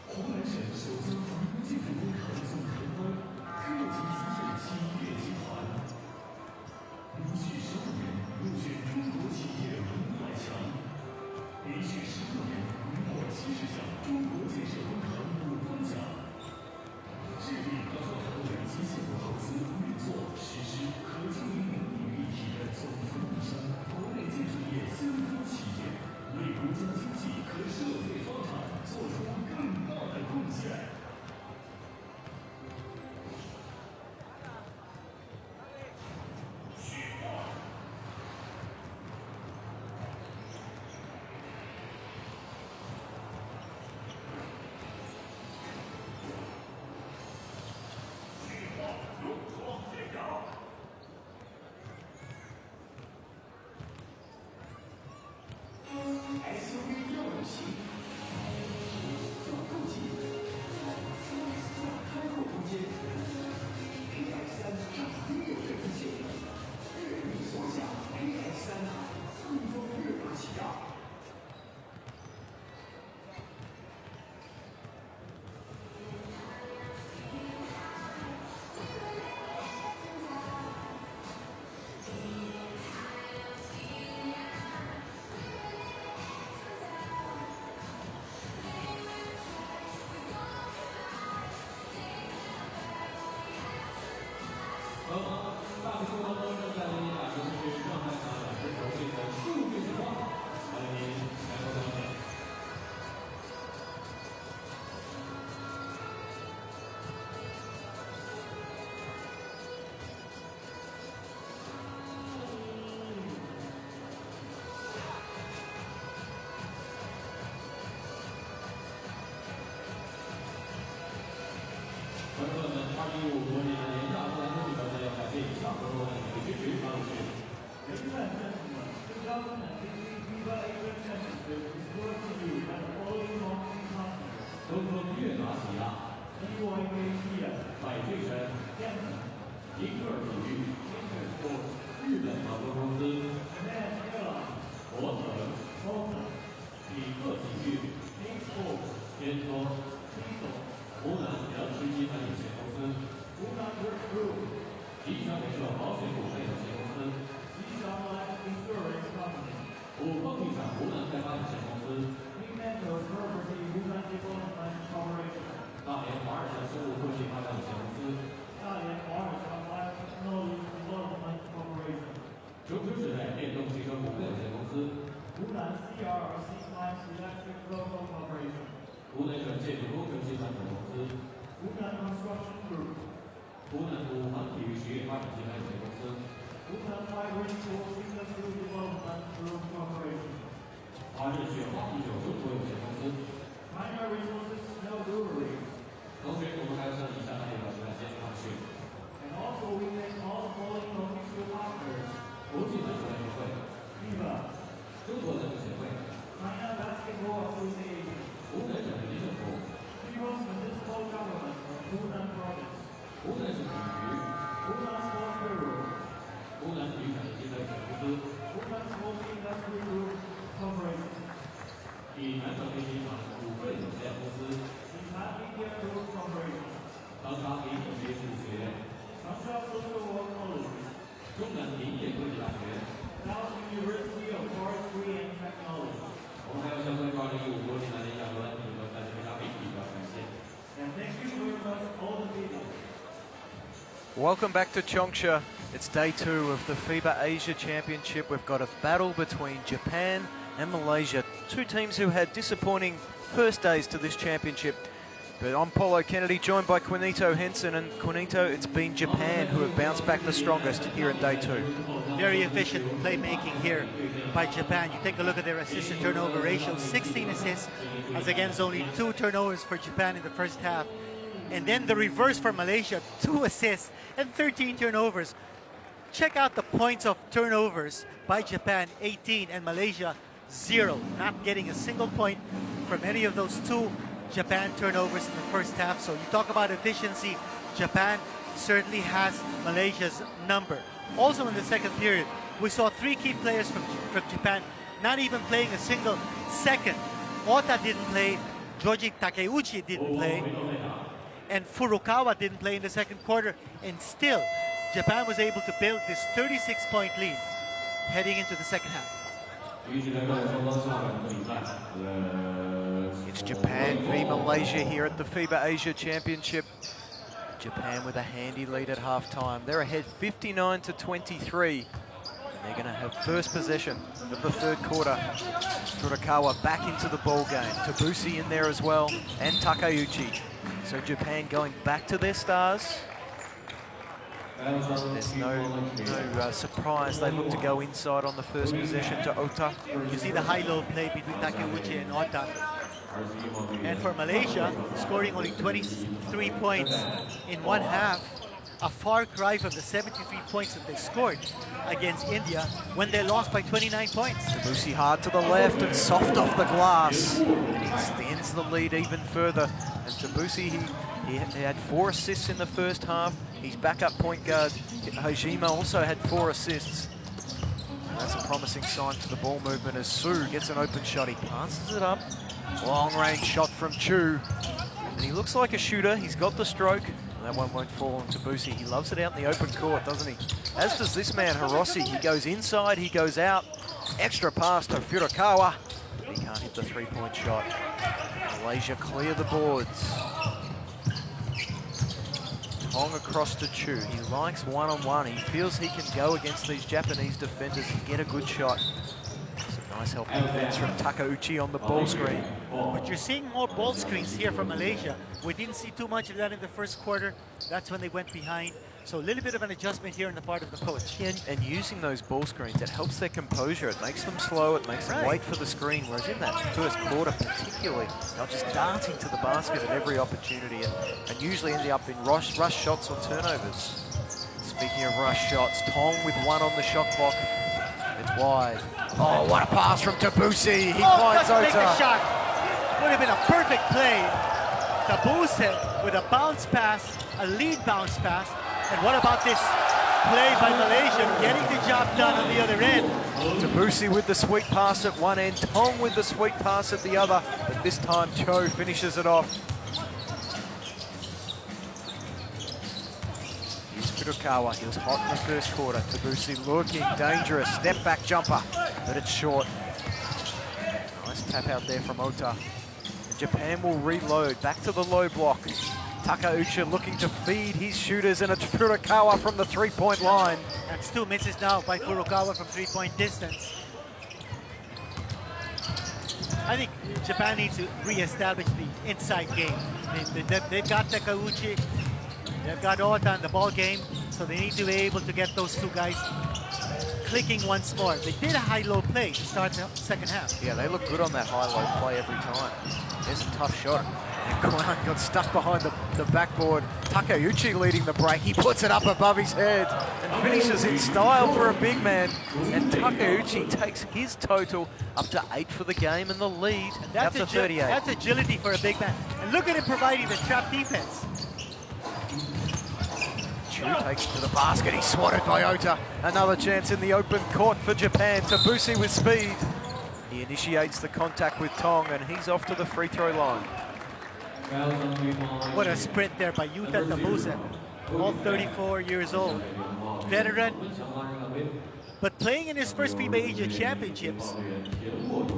湖南省首家防污建筑工程综合端科技资讯企业集团，连续12年入选中国企业文化奖，连续16年荣获70项中国建设工程5冠奖，致力打造成为集现代投资、运作、实施和经营能力于一体的总服务商，国内建筑业先锋企业。为国家经济和社会发展中国越拿起亚百岁神英特尔体育日本航空公司博腾李克体育天梭湖南粮食集团有限公司吉祥人寿保险股份有限公司五凤地产湖南开发有限公司大连华尔山生物科技发展有限公司中科时代电动汽车股份有限公司湖南省建筑工程集团有限公司湖南武汉体育实业发展集团有限公司华日雪花啤酒中国有限公司同时，我们还要向以下大表示感谢感谢。国际篮球联合会、中国篮球协会、湖南省人民政府、湖南省体育局、湖南体育产业集团有限公司、以南港飞机场股份有限公司。长沙林业学术学院、中南林业科技大学、我们还要向关注2015国际男篮亚洲篮球和单项媒体表示感谢。Welcome back to Changsha. It's day 2 of the FIBA Asia Championship. We've got a battle between Japan and Malaysia, two teams who had disappointing first days to this championship. But I'm Paulo Kennedy, joined by Quinito Henson. And Quinito, it's been Japan who have bounced back the strongest here in day 2. Very efficient playmaking here by Japan. You take a look at their assist to turnover ratio, 16 assists, as against only 2 turnovers for Japan in the first half. And then the reverse for Malaysia, 2 assists and 13 turnovers. Check out the points of turnovers by Japan, 18, and Malaysia, 0. Not getting a single point from any of those 2 Japan turnovers in the first half. So you talk about efficiency, Japan certainly has Malaysia's number. Also in the second period, we saw 3 key players from Japan not even playing a single second. Ota didn't play, Joji Takeuchi didn't play, and Furukawa didn't play in the second quarter, and still Japan was able to build this 36-point lead heading into the second half. It's Japan v Malaysia here at the FIBA Asia Championship. Japan with a handy lead at halftime. They're ahead 59-23. They're going to have first possession of the third quarter. Furukawa back into the ball game. Tabusi in there as well, and Takeuchi. So Japan going back to their stars. There's no surprise they look to go inside on the first possession to Ota. You see the high-low play between Takeuchi and Ota. And for Malaysia, scoring only 23 points in one half, a far cry from the 73 points that they scored against India when they lost by 29 points. Tabusi hard to the left and soft off the glass. And he extends the lead even further. And Tabusi, he had 4 assists in the first half. His backup point guard, Hajima, also had 4 assists. And that's a promising sign for the ball movement as Su gets an open shot. He passes it up. Long range shot from Chu. And he looks like a shooter. He's got the stroke. And that one won't fall on Tabusi. He loves it out in the open court, doesn't he? As does this man, Hirose. He goes inside, he goes out. Extra pass to Furukawa. He can't hit the 3-point shot. Malaysia clear the boards. Tong across to Chu. He likes one-on-one. He feels he can go against these Japanese defenders and get a good shot. Some nice help defense from Takeuchi on the ball screen. But you're seeing more ball screens here from Malaysia. We didn't see too much of that in the first quarter. That's when they went behind. So a little bit of an adjustment here on the part of the coach. Yeah, and using those ball screens, it helps their composure. It makes them slow, it makes them wait for the screen. Whereas in that first quarter particularly, they're just darting to the basket at every opportunity and usually end up in rush shots or turnovers. Speaking of rush shots, Tong with one on the shot clock. It's wide. Oh, what a pass from Tabusi. He Oh, finds doesn't make the Ota. shot. Would have been a perfect play. Tabuse with a bounce pass, a lead bounce pass. And what about this play by Malaysia, getting the job done on the other end? Tabusi with the sweet pass at one end, Tong with the sweet pass at the other, but this time Cho finishes it off. Here's Furukawa, he was hot in the first quarter. Tabusi looking dangerous, step back jumper, but it's short. Nice tap out there from Ota. And Japan will reload, back to the low block. Takeuchi looking to feed his shooters, and it's Furukawa from the three-point line. That's 2 misses now by Furukawa from three-point distance. I think Japan needs to re-establish the inside game. They've got Takeuchi, they've got Ota in the ball game, so they need to be able to get those two guys clicking once more. They did a high-low play to start the second half. Yeah, they look good on that high-low play every time. There's a tough shot. And Kwan got stuck behind the backboard. Takeuchi leading the break. He puts it up above his head and finishes in style for a big man. And Takeuchi takes his total up to 8 for the game and the lead up to 38. That's agility for a big man. And look at him providing the trap defense. Chu takes it to the basket. He's swatted by Ota. Another chance in the open court for Japan. Tabusi with speed. He initiates the contact with Tong, and he's off to the free throw line. What a sprint there by Yuta Tabuse, all 34 years old. Veteran, but playing in his first FIBA Asia Championships,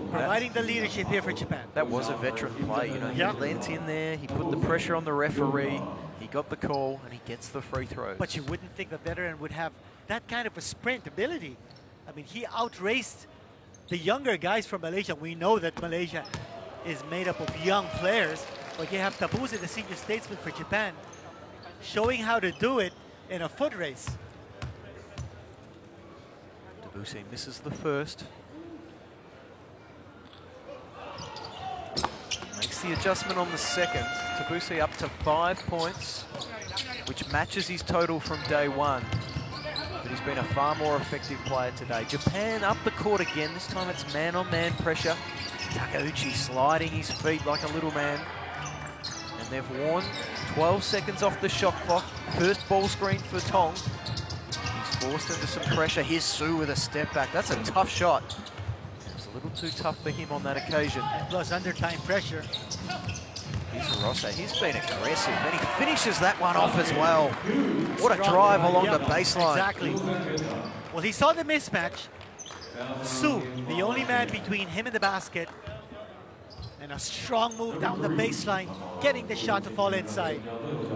providing the leadership here for Japan. That was a veteran play, you know. He leant in there, he put the pressure on the referee, he got the call, and he gets the free throws. But you wouldn't think a veteran would have that kind of a sprint ability. I mean, he outraced the younger guys from Malaysia. We know that Malaysia is made up of young players, but you have Tabuse, the senior statesman for Japan, showing how to do it in a foot race. Tabuse misses the first. Makes the adjustment on the second. Tabuse up to 5 points, which matches his total from day one. But he's been a far more effective player today. Japan up the court again. This time it's man-on-man pressure. Takeuchi sliding his feet like a little man. And they've worn 12 seconds off the shot clock. First ball screen for Tong. He's forced into some pressure. Here's Su with a step back. That's a tough shot. It's a little too tough for him on that occasion. And plus under-time pressure. Here's Rossa. He's been aggressive, and he finishes that one off as well. What a drive along the baseline. Exactly. Well, he saw the mismatch. Su, the only man between him and the basket, and a strong move down the baseline, getting the shot to fall inside.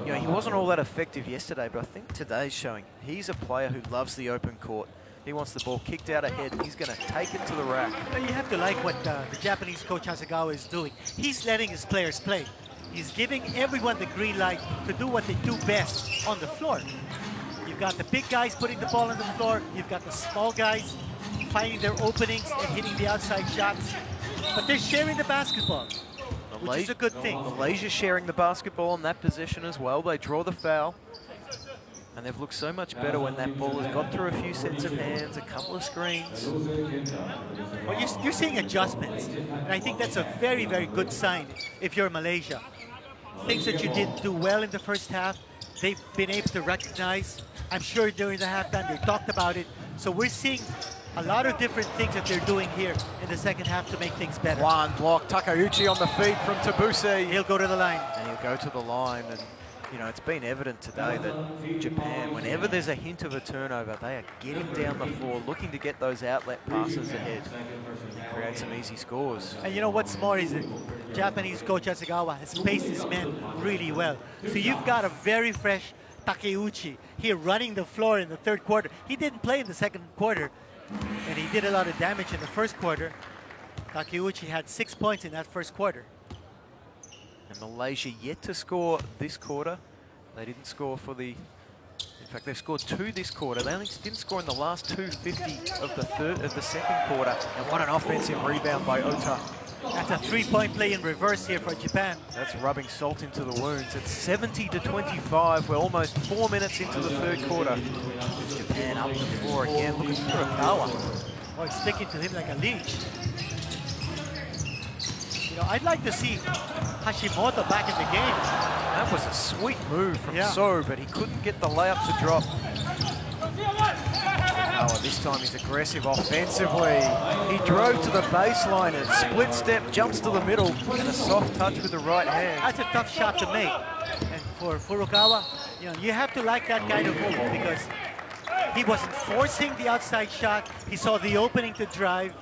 You know, he wasn't all that effective yesterday, but I think today's showing he's a player who loves the open court. He wants the ball kicked out ahead, and he's going to take it to the rack. But you have to like what the Japanese coach Hasegawa is doing. He's letting his players play. He's giving everyone the green light to do what they do best on the floor. You've got the big guys putting the ball on the floor. You've got the small guys finding their openings and hitting the outside shots. But they're sharing the basketball, which is a good thing. Malaysia sharing the basketball on that possession as well. They draw the foul. And they've looked so much better when that ball has got through a few sets of hands, a couple of screens. Well, you're seeing adjustments. And I think that's a very, very good sign if you're Malaysia. Things that you didn't do well in the first half, they've been able to recognize. I'm sure during the halftime they talked about it. So we're seeing a lot of different things that they're doing here in the second half to make things better. One block, Takeuchi on the feed from Tabuse. He'll go to the line. And he'll go to the line. And, you know, it's been evident today that Japan, whenever there's a hint of a turnover, they are getting down the floor, looking to get those outlet passes ahead and create some easy scores. And you know what's more is that Japanese coach Hasegawa has paced his men really well. So you've got a very fresh Takeuchi here running the floor in the third quarter. He didn't play in the second quarter, and he did a lot of damage in the first quarter. Takeuchi had 6 points in that first quarter. And Malaysia yet to score this quarter. They didn't score for the... In fact, they've scored 2 this quarter. They only didn't score in the last 2:50 of the second quarter. And what an offensive rebound by Ota. That's a 3-point play in reverse here for Japan. That's rubbing salt into the wounds. It's 70-25. We're almost 4 minutes into the third quarter. Japan up the floor again, looking for Furukawa. Oh, he's sticking to him like a leech. You know, I'd like to see Hashimoto back in the game. That was a sweet move from Yeah. So, but he couldn't get the layup to drop. Oh, this time he's aggressive offensively. He drove to the baseline and split step, jumps to the middle, and a soft touch with the right hand. That's a tough shot to make. And for Furukawa, you know, you have to like that kind of move because he wasn't forcing the outside shot. He saw the opening to drive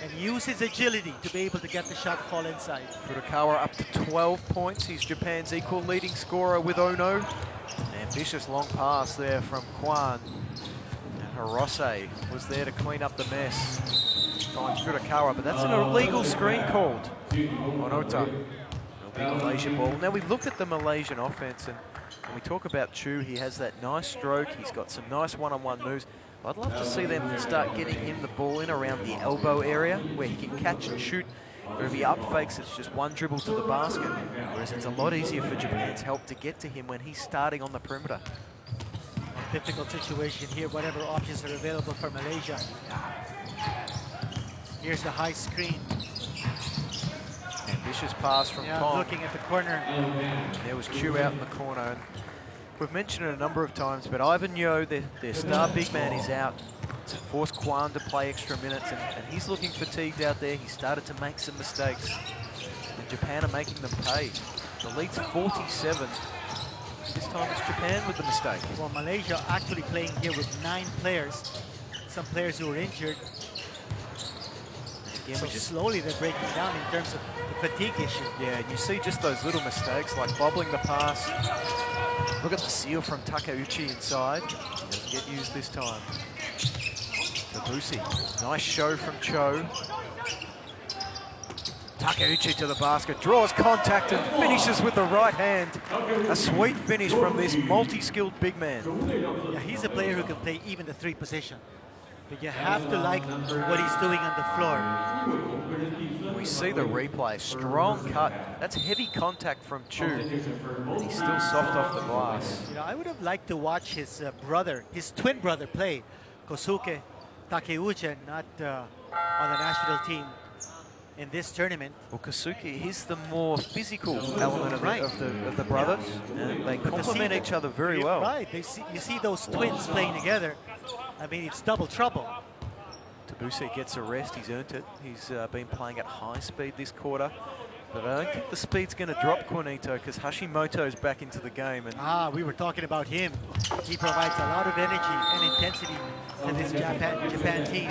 and use his agility to be able to get the shot fall inside. Furukawa up to 12 points. He's Japan's equal leading scorer with Ono. Ambitious long pass there from Kwan. And Hirose was there to clean up the mess. Finds Furukawa, but that's an illegal screen called on Ota. It'll be Malaysia ball. Now we look at the Malaysian offense and when we talk about Chu, he has that nice stroke. He's got some nice one-on-one moves. I'd love to see them start getting him the ball in around the elbow area where he can catch and shoot. Where if he up fakes, it's just one dribble to the basket. Whereas it's a lot easier for Japan's help to get to him when he's starting on the perimeter. A difficult situation here, whatever options are available for Malaysia. Here's the high screen. Ambitious pass from Yeah, Tom. looking at the corner. There was Chu out in the corner. And we've mentioned it a number of times, but Ivan Yo, their star big man, is out to force Kwan to play extra minutes, and he's looking fatigued out there. He started to make some mistakes, and Japan are making them pay. The lead's 47. This time it's Japan with the mistake. Well, Malaysia actually playing here with 9 players. Some players who are injured. Again, So we just slowly they're breaking down in terms of the fatigue issue. yeah, and you see just those little mistakes like bobbling the pass. Look at the seal from Takeuchi inside. Doesn't get used this time. Tabusi, nice show from Cho. Takeuchi to the basket, draws contact and finishes with the right hand. A sweet finish from this multi-skilled big man. Yeah, he's a player who can play even the 3 position. But you have to like what he's doing on the floor. We see the replay, strong cut. That's heavy contact from Chu. And he's still soft off the glass. You know, I would have liked to watch his brother, his twin brother play, Kosuke Takeuchi, not on the national team in this tournament. Well, Kasuki, he's the more physical element of, Right. of the brothers. And they But to complement see each other very well. Right, you see those twins playing together. I mean, it's double trouble. Tabusi gets a rest, he's earned it. He's been playing at high speed this quarter. But I don't think the speed's going to drop Cornito because Hashimoto's back into the game. And We were talking about him. He provides a lot of energy and intensity to this Japan team.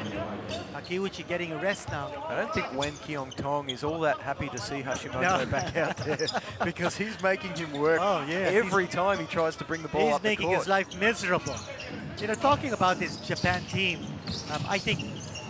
Takeuchi getting a rest now. I don't think Wen Keong Tong is all that happy to see Hashimoto No. back out there because he's making him work Oh, yeah, every time he tries to bring the ball He's up the making court. his life miserable. You know, talking about this Japan team, I think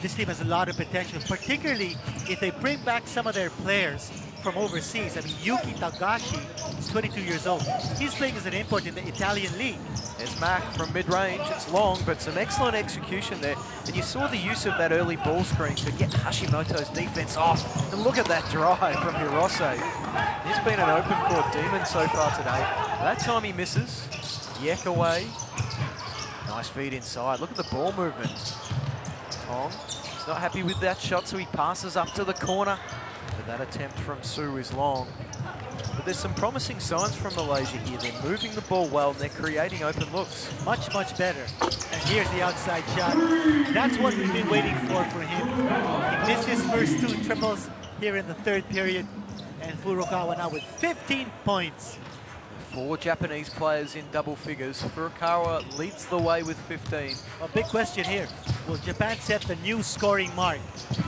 this team has a lot of potential, particularly if they bring back some of their players from overseas. I mean, Yuki Tagashi is 22 years old. He's playing as an import in the Italian league. There's Mac from mid-range. It's long, but some excellent execution there. And you saw the use of that early ball screen to get Hashimoto's defense off. And look at that drive from Hirose. He's been an open court demon so far today. That time he misses. Yek away. Nice feed inside. Look at the ball movement. Tong not happy with that shot, so he passes up to the corner. But that attempt from Su is long. But there's some promising signs from Malaysia here. They're moving the ball well and they're creating open looks. Much, much better. And here's the outside shot. That's what we've been waiting for him. He missed his first 2 triples here in the 3rd period. And Furukawa now with 15 points. 4 Japanese players in double figures. Furukawa leads the way with 15. A big question here. Will Japan set the new scoring mark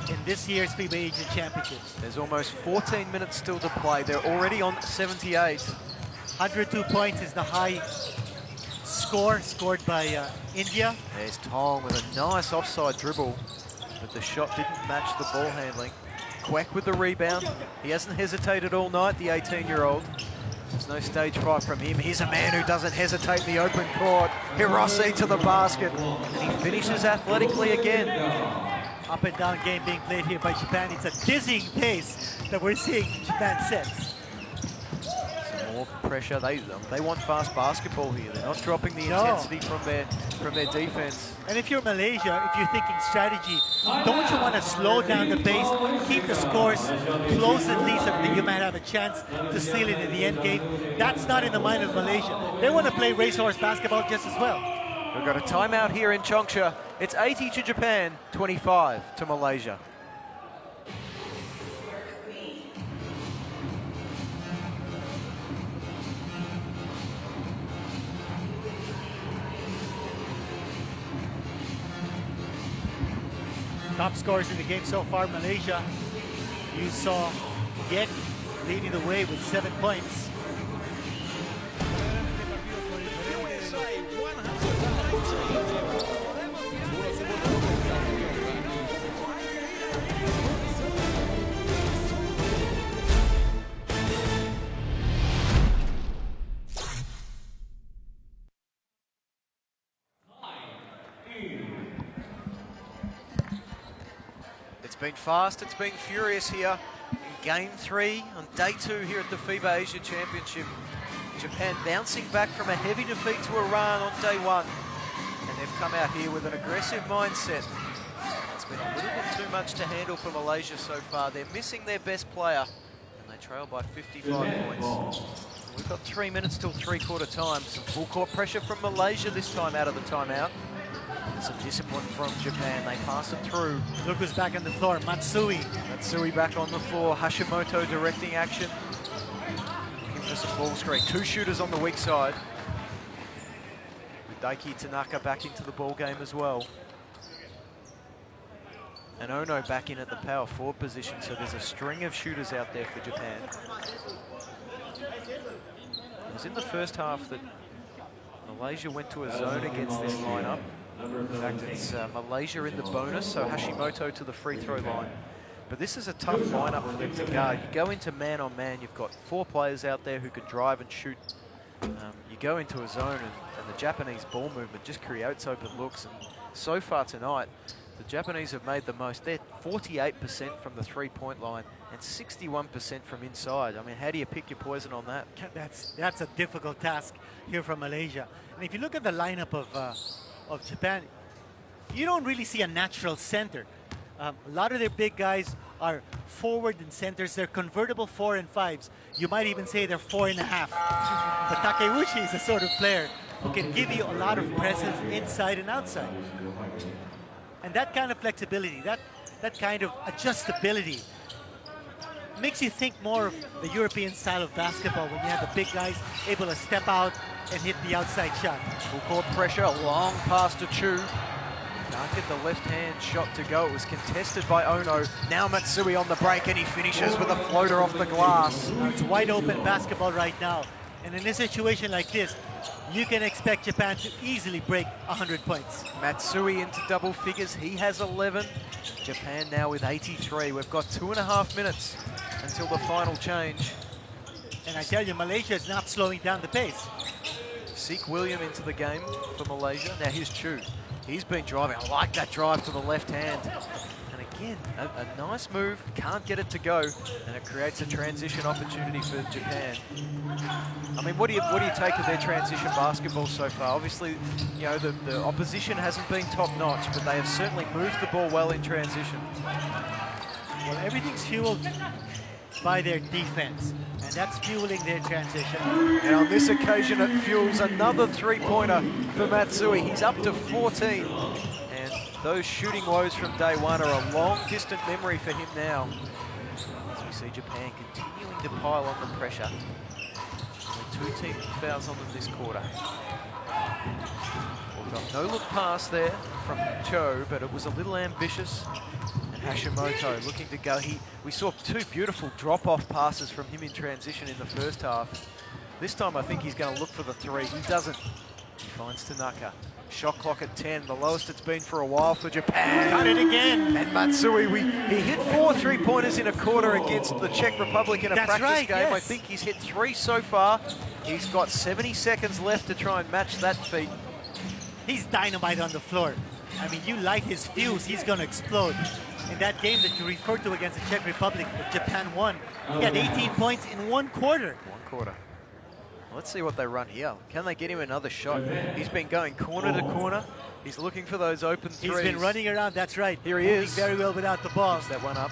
in this year's FIBA Asian Championships? There's almost 14 minutes still to play. They're already on 78. 102 points is the high score scored by India. There's Tong with a nice offside dribble, but the shot didn't match the ball handling. Kwek with the rebound. He hasn't hesitated all night, the 18-year-old. There's no stage fright from him. He's a man who doesn't hesitate in the open court. Hirose to the basket, and he finishes athletically again. Up and down game being played here by Japan. It's a dizzying pace that we're seeing Japan set. Some More pressure. They want fast basketball here. They're not dropping the intensity from their defense. And if you're Malaysia, if you're thinking strategy, don't you want to slow down the pace, keep the scores close at least, so that you might have a chance to steal it in the end game? That's not in the mind of Malaysia. They want to play racehorse basketball just as well. We've got a timeout here in Changsha. It's 80 to Japan, 25 to Malaysia. Top scorers in the game so far, Malaysia. You saw Yet leading the way with 7 points. It's been fast, it's been furious here in Game 3 on Day 2 here at the FIBA Asia Championship. Japan bouncing back from a heavy defeat to Iran on Day 1. And they've come out here with an aggressive mindset. It's been a little bit too much to handle for Malaysia so far. They're missing their best player, and they trail by 55 points. We've got 3 minutes till three-quarter time. Some full court pressure from Malaysia this time out of the timeout. Some discipline from Japan. They pass it through. Look who's back on the floor, Matsui. Matsui back on the floor. Hashimoto directing action. Looking for some ball screen. 2 shooters on the weak side. With Daiki Tanaka back into the ball game as well. And Ono back in at the power forward position. So there's a string of shooters out there for Japan. It was in the first half that Malaysia went to a zone against this lineup. In fact, it's Malaysia in the bonus, so Hashimoto to the free throw line. But this is a tough lineup for them to guard. You go into man-on-man, you've got 4 players out there who can drive and shoot. You go into a zone and the Japanese ball movement just creates open looks. And so far tonight, the Japanese have made the most. They're 48% from the three-point line and 61% from inside. I mean, how do you pick your poison on that? That's a difficult task here from Malaysia. And if you look at the lineup of Japan, you don't really see a natural center. A lot of their big guys are forward and centers. They're convertible 4 and 5s. You might even say they're 4.5. But Takeuchi is the sort of player who can give you a lot of presence inside and outside. And that kind of flexibility, that kind of adjustability makes you think more of the European style of basketball when you have the big guys able to step out and hit the outside shot. Full court pressure, a long pass to Chu. Can't get the left-hand shot to go. It was contested by Ono. Now Matsui on the break, and he finishes with a floater off the glass. It's wide open basketball right now. And in a situation like this, you can expect Japan to easily break 100 points. Matsui into double figures. He has 11. Japan now with 83. We've got 2.5 minutes until the final change. And I tell you, Malaysia is not slowing down the pace. Seek William into the game for Malaysia. Now here's Chu. He's been driving. I like that drive to the left hand. And again, a nice move. Can't get it to go. And it creates a transition opportunity for Japan. I mean, what do you take of their transition basketball so far? Obviously, you know, the opposition hasn't been top-notch, but they have certainly moved the ball well in transition. Well, everything's fueled by their defense, and that's fueling their transition. And on this occasion, it fuels another three-pointer for Matsui. He's up to 14. And those shooting woes from day one are a long, distant memory for him now. As we see Japan continuing to pile on the pressure. Only 2 team fouls on them this quarter. We've got no look pass there from Cho, but it was a little ambitious. And Hashimoto looking to go. We saw 2 beautiful drop-off passes from him in transition in the first half. This time I think he's going to look for the 3. He doesn't. He finds Tanaka. Shot clock at 10, the lowest it's been for a while for Japan. Got it again. And Matsui, he hit 4 3-pointers in a quarter against the Czech Republic in a practice game. Yes. I think he's hit 3 so far. He's got 70 seconds left to try and match that feat. He's dynamite on the floor. I mean, you light his fuse, he's going to explode. In that game that you referred to against the Czech Republic, Japan won. He had 18 points in 1 quarter. 1 quarter. Let's see what they run here. Can they get him another shot? He's been going corner to corner. He's looking for those open threes. He's been running around, that's right. Here he Moving is. very well without the ball. Picks that one up.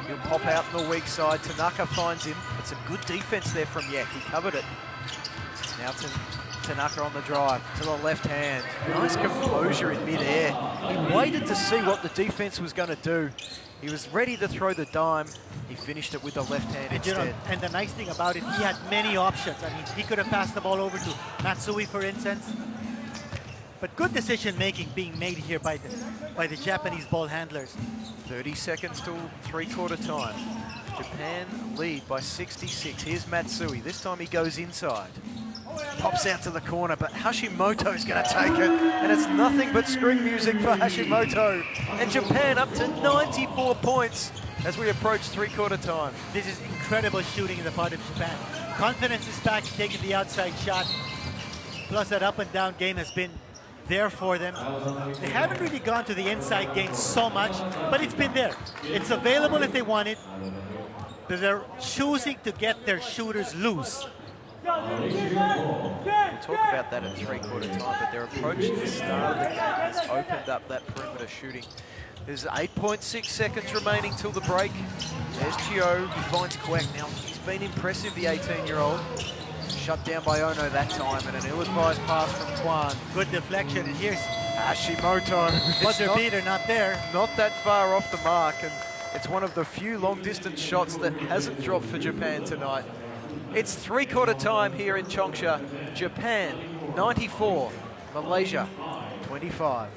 He'll pop out on the weak side. Tanaka finds him. It's a good defense there from Yak. He covered it. Now Tanaka on the drive to the left hand. Nice composure in midair. He waited to see what the defense was going to do. He was ready to throw the dime. He finished it with the left hand And, you know, instead. and the nice thing about it, he had many options. I mean, he could have passed the ball over to Matsui, for instance. But good decision making being made here by the Japanese ball handlers. 30 seconds till three-quarter time. Japan lead by 66. Here's Matsui. This time he goes inside. Pops out to the corner, but Hashimoto's going to take it. And it's nothing but string music for Hashimoto. And Japan up to 94 points as we approach three-quarter time. This is incredible shooting in the part of Japan. Confidence is back, taking the outside shot. Plus that up and down game has been there for them. They haven't really gone to the inside game so much, but it's been there. It's available if they want it, but they're choosing to get their shooters loose. We'll talk about that at three-quarter time, but their approach to the start of the game has opened up that perimeter shooting. There's 8.6 seconds remaining till the break. There's Chio, he finds Kwek. Now, he's been impressive, the 18-year-old. Shut down by Ono that time, and an ill-advised pass from Kwan. Good deflection, and here's Hashimoto. buzzer beater, not there. Not that far off the mark, and it's one of the few long-distance shots that hasn't dropped for Japan tonight. It's three-quarter time here in Changsha. Japan, 94. Malaysia, 25.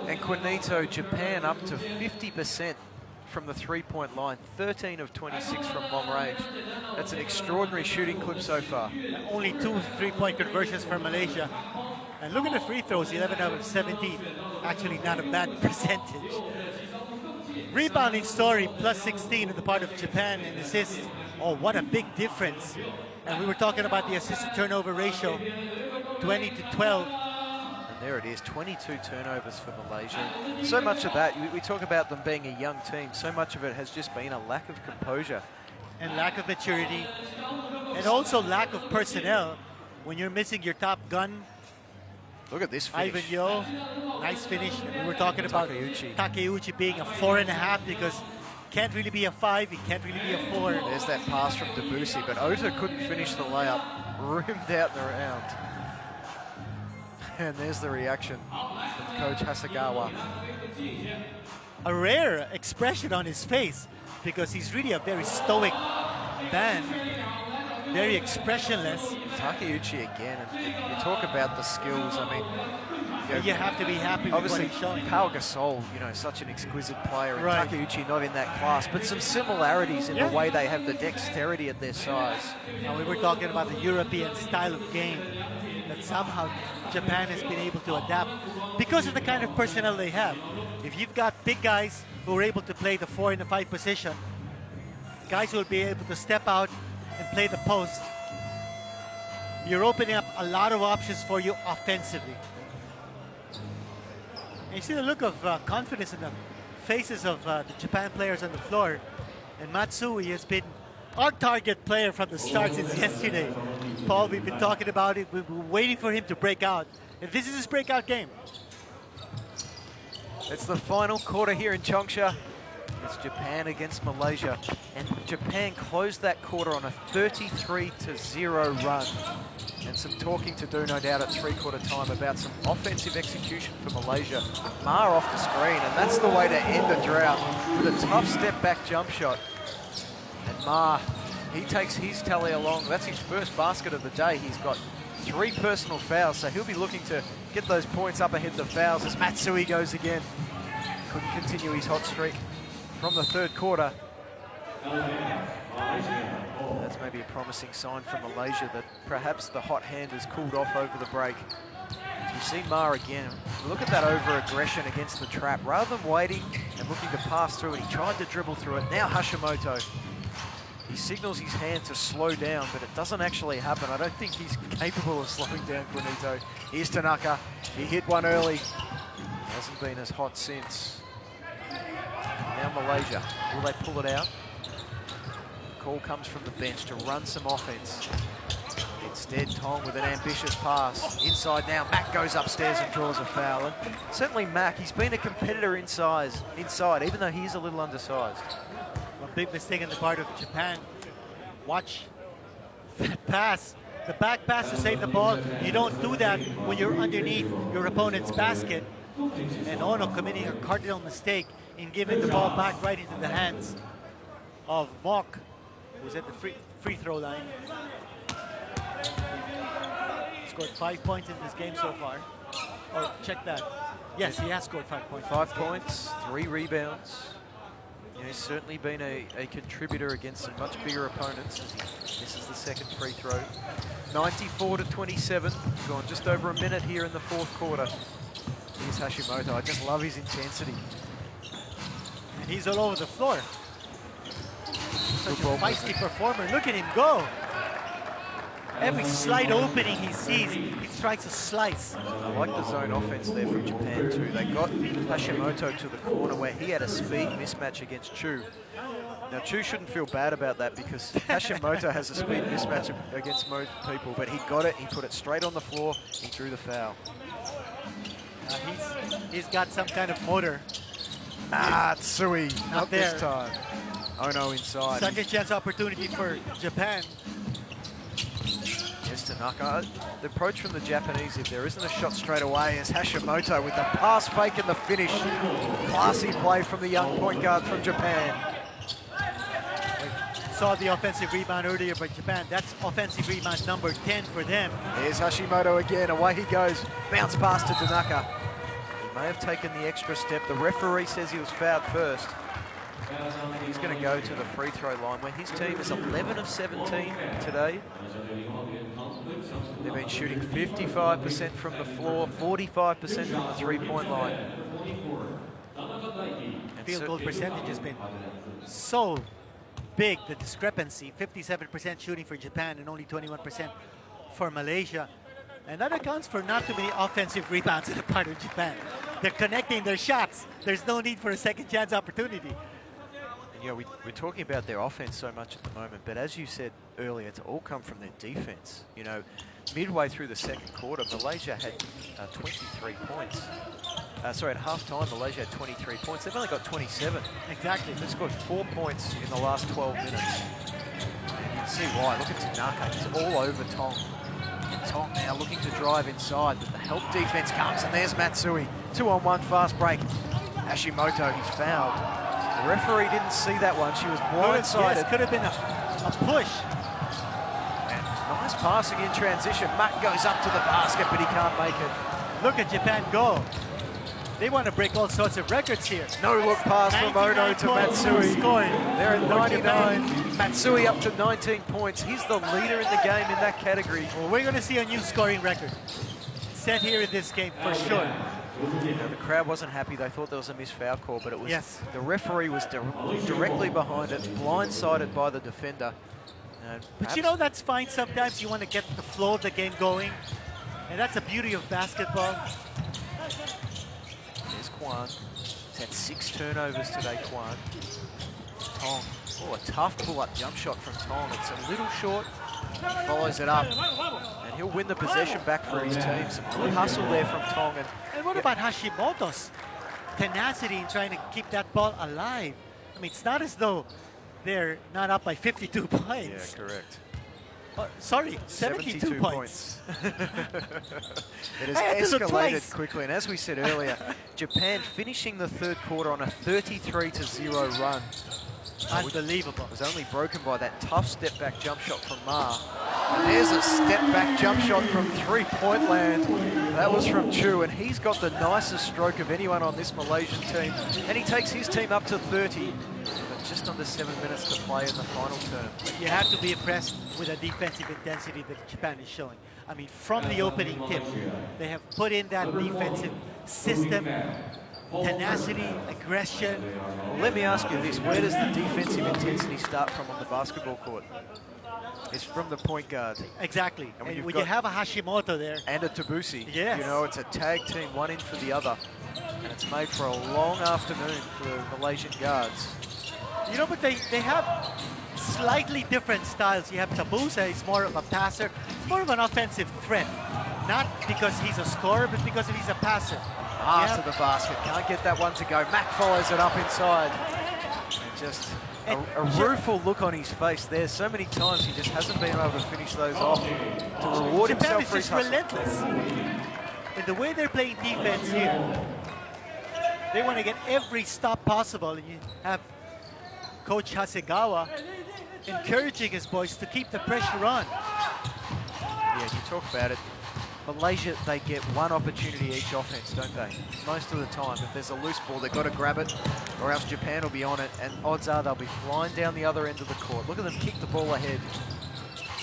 And Quinito, Japan up to 50% from the three-point line, 13 of 26 from long range. That's an extraordinary shooting clip so far. Only 2 3-point conversions for Malaysia. And look at the free throws, 11 out of 17. Actually not a bad percentage. Rebounding story, plus 16 on the part of Japan, and assists. Oh, what a big difference. And we were talking about the assist-to-turnover ratio, 20 to 12. And there it is, 22 turnovers for Malaysia. So much of that, we talk about them being a young team, so much of it has just been a lack of composure. And lack of maturity. And also lack of personnel. When you're missing your top gun, Look at this finish. Ivan Yo, nice finish. We were talking about Takeuchi being a 4.5 because can't really be a 5, he can't really be a 4. There's that pass from Debussy, but Ota couldn't finish the layup. Rimmed out and around. And there's the reaction from Coach Hasegawa. A rare expression on his face because he's really a very stoic man, very expressionless. Takeuchi again, and you talk about the skills, I mean, You have to be happy with what obviously he's showing. Pau Gasol, such an exquisite player, and Right. Takeuchi not in that class, but some similarities in the way they have the dexterity at their size. Now we were talking about the European style of game that somehow Japan has been able to adapt because of the kind of personnel they have. If you've got big guys who are able to play the 4 and the 5 position, guys who will be able to step out and play the post, you're opening up a lot of options for you offensively. And you see the look of confidence in the faces of the Japan players on the floor. And Matsui has been our target player from the start since yesterday. Paul, we've been talking about it. We've been waiting for him to break out. And this is his breakout game. It's the final quarter here in Changsha. It's Japan against Malaysia. And Japan closed that quarter on a 33-0 run. And some talking to do, no doubt, at three-quarter time about some offensive execution for Malaysia. Ma off the screen, and that's the way to end the drought with a tough step-back jump shot. And Ma, he takes his tally along. That's his first basket of the day. He's got 3 personal fouls, so he'll be looking to get those points up ahead of the fouls as Matsui goes again. Couldn't continue his hot streak from the third quarter. That's maybe a promising sign from Malaysia that perhaps the hot hand has cooled off over the break. You see Ma again. Look at that over-aggression against the trap. Rather than waiting and looking to pass through it, he tried to dribble through it. Now Hashimoto. He signals his hand to slow down, but it doesn't actually happen. I don't think he's capable of slowing down Guanito. Here's Tanaka. He hit one early. Hasn't been as hot since. Now Malaysia. Will they pull it out? Call comes from the bench to run some offense. Instead, Tong with an ambitious pass. Inside now, Mack goes upstairs and draws a foul. And certainly Mack, he's been a competitor inside, even though he is a little undersized. A big mistake on the part of Japan. Watch that pass. The back pass to save the ball. You don't do that when you're underneath your opponent's basket. And Ono committing a cardinal mistake in giving the ball back right into the hands of Mok, who's at the free throw line. Scored 5 points in this game so far. Oh, check that. Yes, he has scored 5 points. 5 points, 3 rebounds. You know, he's certainly been a contributor against some much bigger opponents. This is the second free throw. 94-27. Gone just over a minute here in the fourth quarter. Here's Hashimoto. I just love his intensity. And he's all over the floor. Such a feisty performer. Look at him go. Every slight opening he sees, he strikes a slice. I like the zone offense there from Japan too. They got Hashimoto to the corner where he had a speed mismatch against Chu. Now Chu shouldn't feel bad about that because Hashimoto has a speed mismatch against most people, but he got it, he put it straight on the floor, he drew the foul. He's got some kind of motor. Tsui, not there. this time. Oh no, inside. Second chance opportunity for Japan. Yes, Tanaka. The approach from the Japanese, if there isn't a shot straight away, is Hashimoto with the pass fake and the finish. Classy play from the young point guard from Japan. We saw the offensive rebound earlier by Japan. That's offensive rebound number 10 for them. Here's Hashimoto again. Away he goes. Bounce pass to Tanaka. He may have taken the extra step. The referee says he was fouled first. He's going to go to the free throw line where his team is 11 of 17 today. They've been shooting 55% from the floor, 45% from the three-point line. Field goal percentage has been so big, the discrepancy. 57% shooting for Japan and only 21% for Malaysia. And that accounts for not too many offensive rebounds on the part of Japan. They're connecting their shots. There's no need for a second chance opportunity. Yeah, we're talking about their offense so much at the moment, but as you said earlier, it's all come from their defense. You know, midway through the second quarter, Malaysia had 23 points. Sorry, at halftime, Malaysia had 23 points. They've only got 27. Exactly. They've scored 4 points in the last 12 minutes. And you can see why. Look at Tanaka. He's all over Tong. And Tong now looking to drive inside, but the help defense comes, and there's Matsui. 2-on-1 fast break. Hashimoto, he's fouled. The referee didn't see that one. She was blindsided. Yes, could have been a push. And nice passing in transition. Mack goes up to the basket, but he can't make it. Look at Japan go. They want to break all sorts of records here. No look pass from Ono to Matsui. Scoring. They're at 99. Matsui up to 19 points. He's the leader in the game in that category. Well, we're going to see a new scoring record set here in this game for sure. You know, the crowd wasn't happy. They thought there was a missed foul call, but it was the referee was directly behind it, blindsided by the defender. But you know, that's fine. Sometimes you want to get the flow of the game going, and that's the beauty of basketball. There's Kwan. He's had 6 turnovers today, Kwan. Tong. Oh, a tough pull-up jump shot from Tong. It's a little short. He follows it up, and he'll win the possession back for his team. Some good hustle there from Tong. And what about Hashimoto's tenacity in trying to keep that ball alive? I mean, it's not as though they're not up by 52 points. Yeah, correct. Sorry, 72 points. It has escalated quickly, and as we said earlier, Japan finishing the third quarter on a 33-0 run. Unbelievable. It was only broken by that tough step-back jump shot from Ma. And there's a step-back jump shot from three-point land. That was from Chu, and he's got the nicest stroke of anyone on this Malaysian team. And he takes his team up to 30. But just under 7 minutes to play in the final term. You have to be impressed with the defensive intensity that Japan is showing. I mean, from the opening tip, they have put in that defensive system. tenacity, aggression. Well, let me ask you this, where does the defensive intensity start from on the basketball court? It's from the point guard. Exactly. And And when when you've you have a Hashimoto there, And a Tabusi. Yes. You know, it's a tag team, one in for the other. And it's made for a long afternoon for the Malaysian guards. you know, but they have slightly different styles. You have Tabusa, he's more of a passer, more of an offensive threat. Not because he's a scorer, but because he's a passer. Pass Yeah. to the basket, can't get that one to go. Mac follows it up inside. And just a rueful look on his face there. So many times he just hasn't been able to finish those off to reward Japan himself is for his just hustle. relentless. In the way they're playing defense here, they want to get every stop possible. And you have Coach Hasegawa encouraging his boys to keep the pressure on. Yeah, you talk about it. Malaysia, they get one opportunity each offense, don't they? Most of the time. If there's a loose ball, they've got to grab it, or else Japan will be on it, and odds are they'll be flying down the other end of the court. Look at them kick the ball ahead.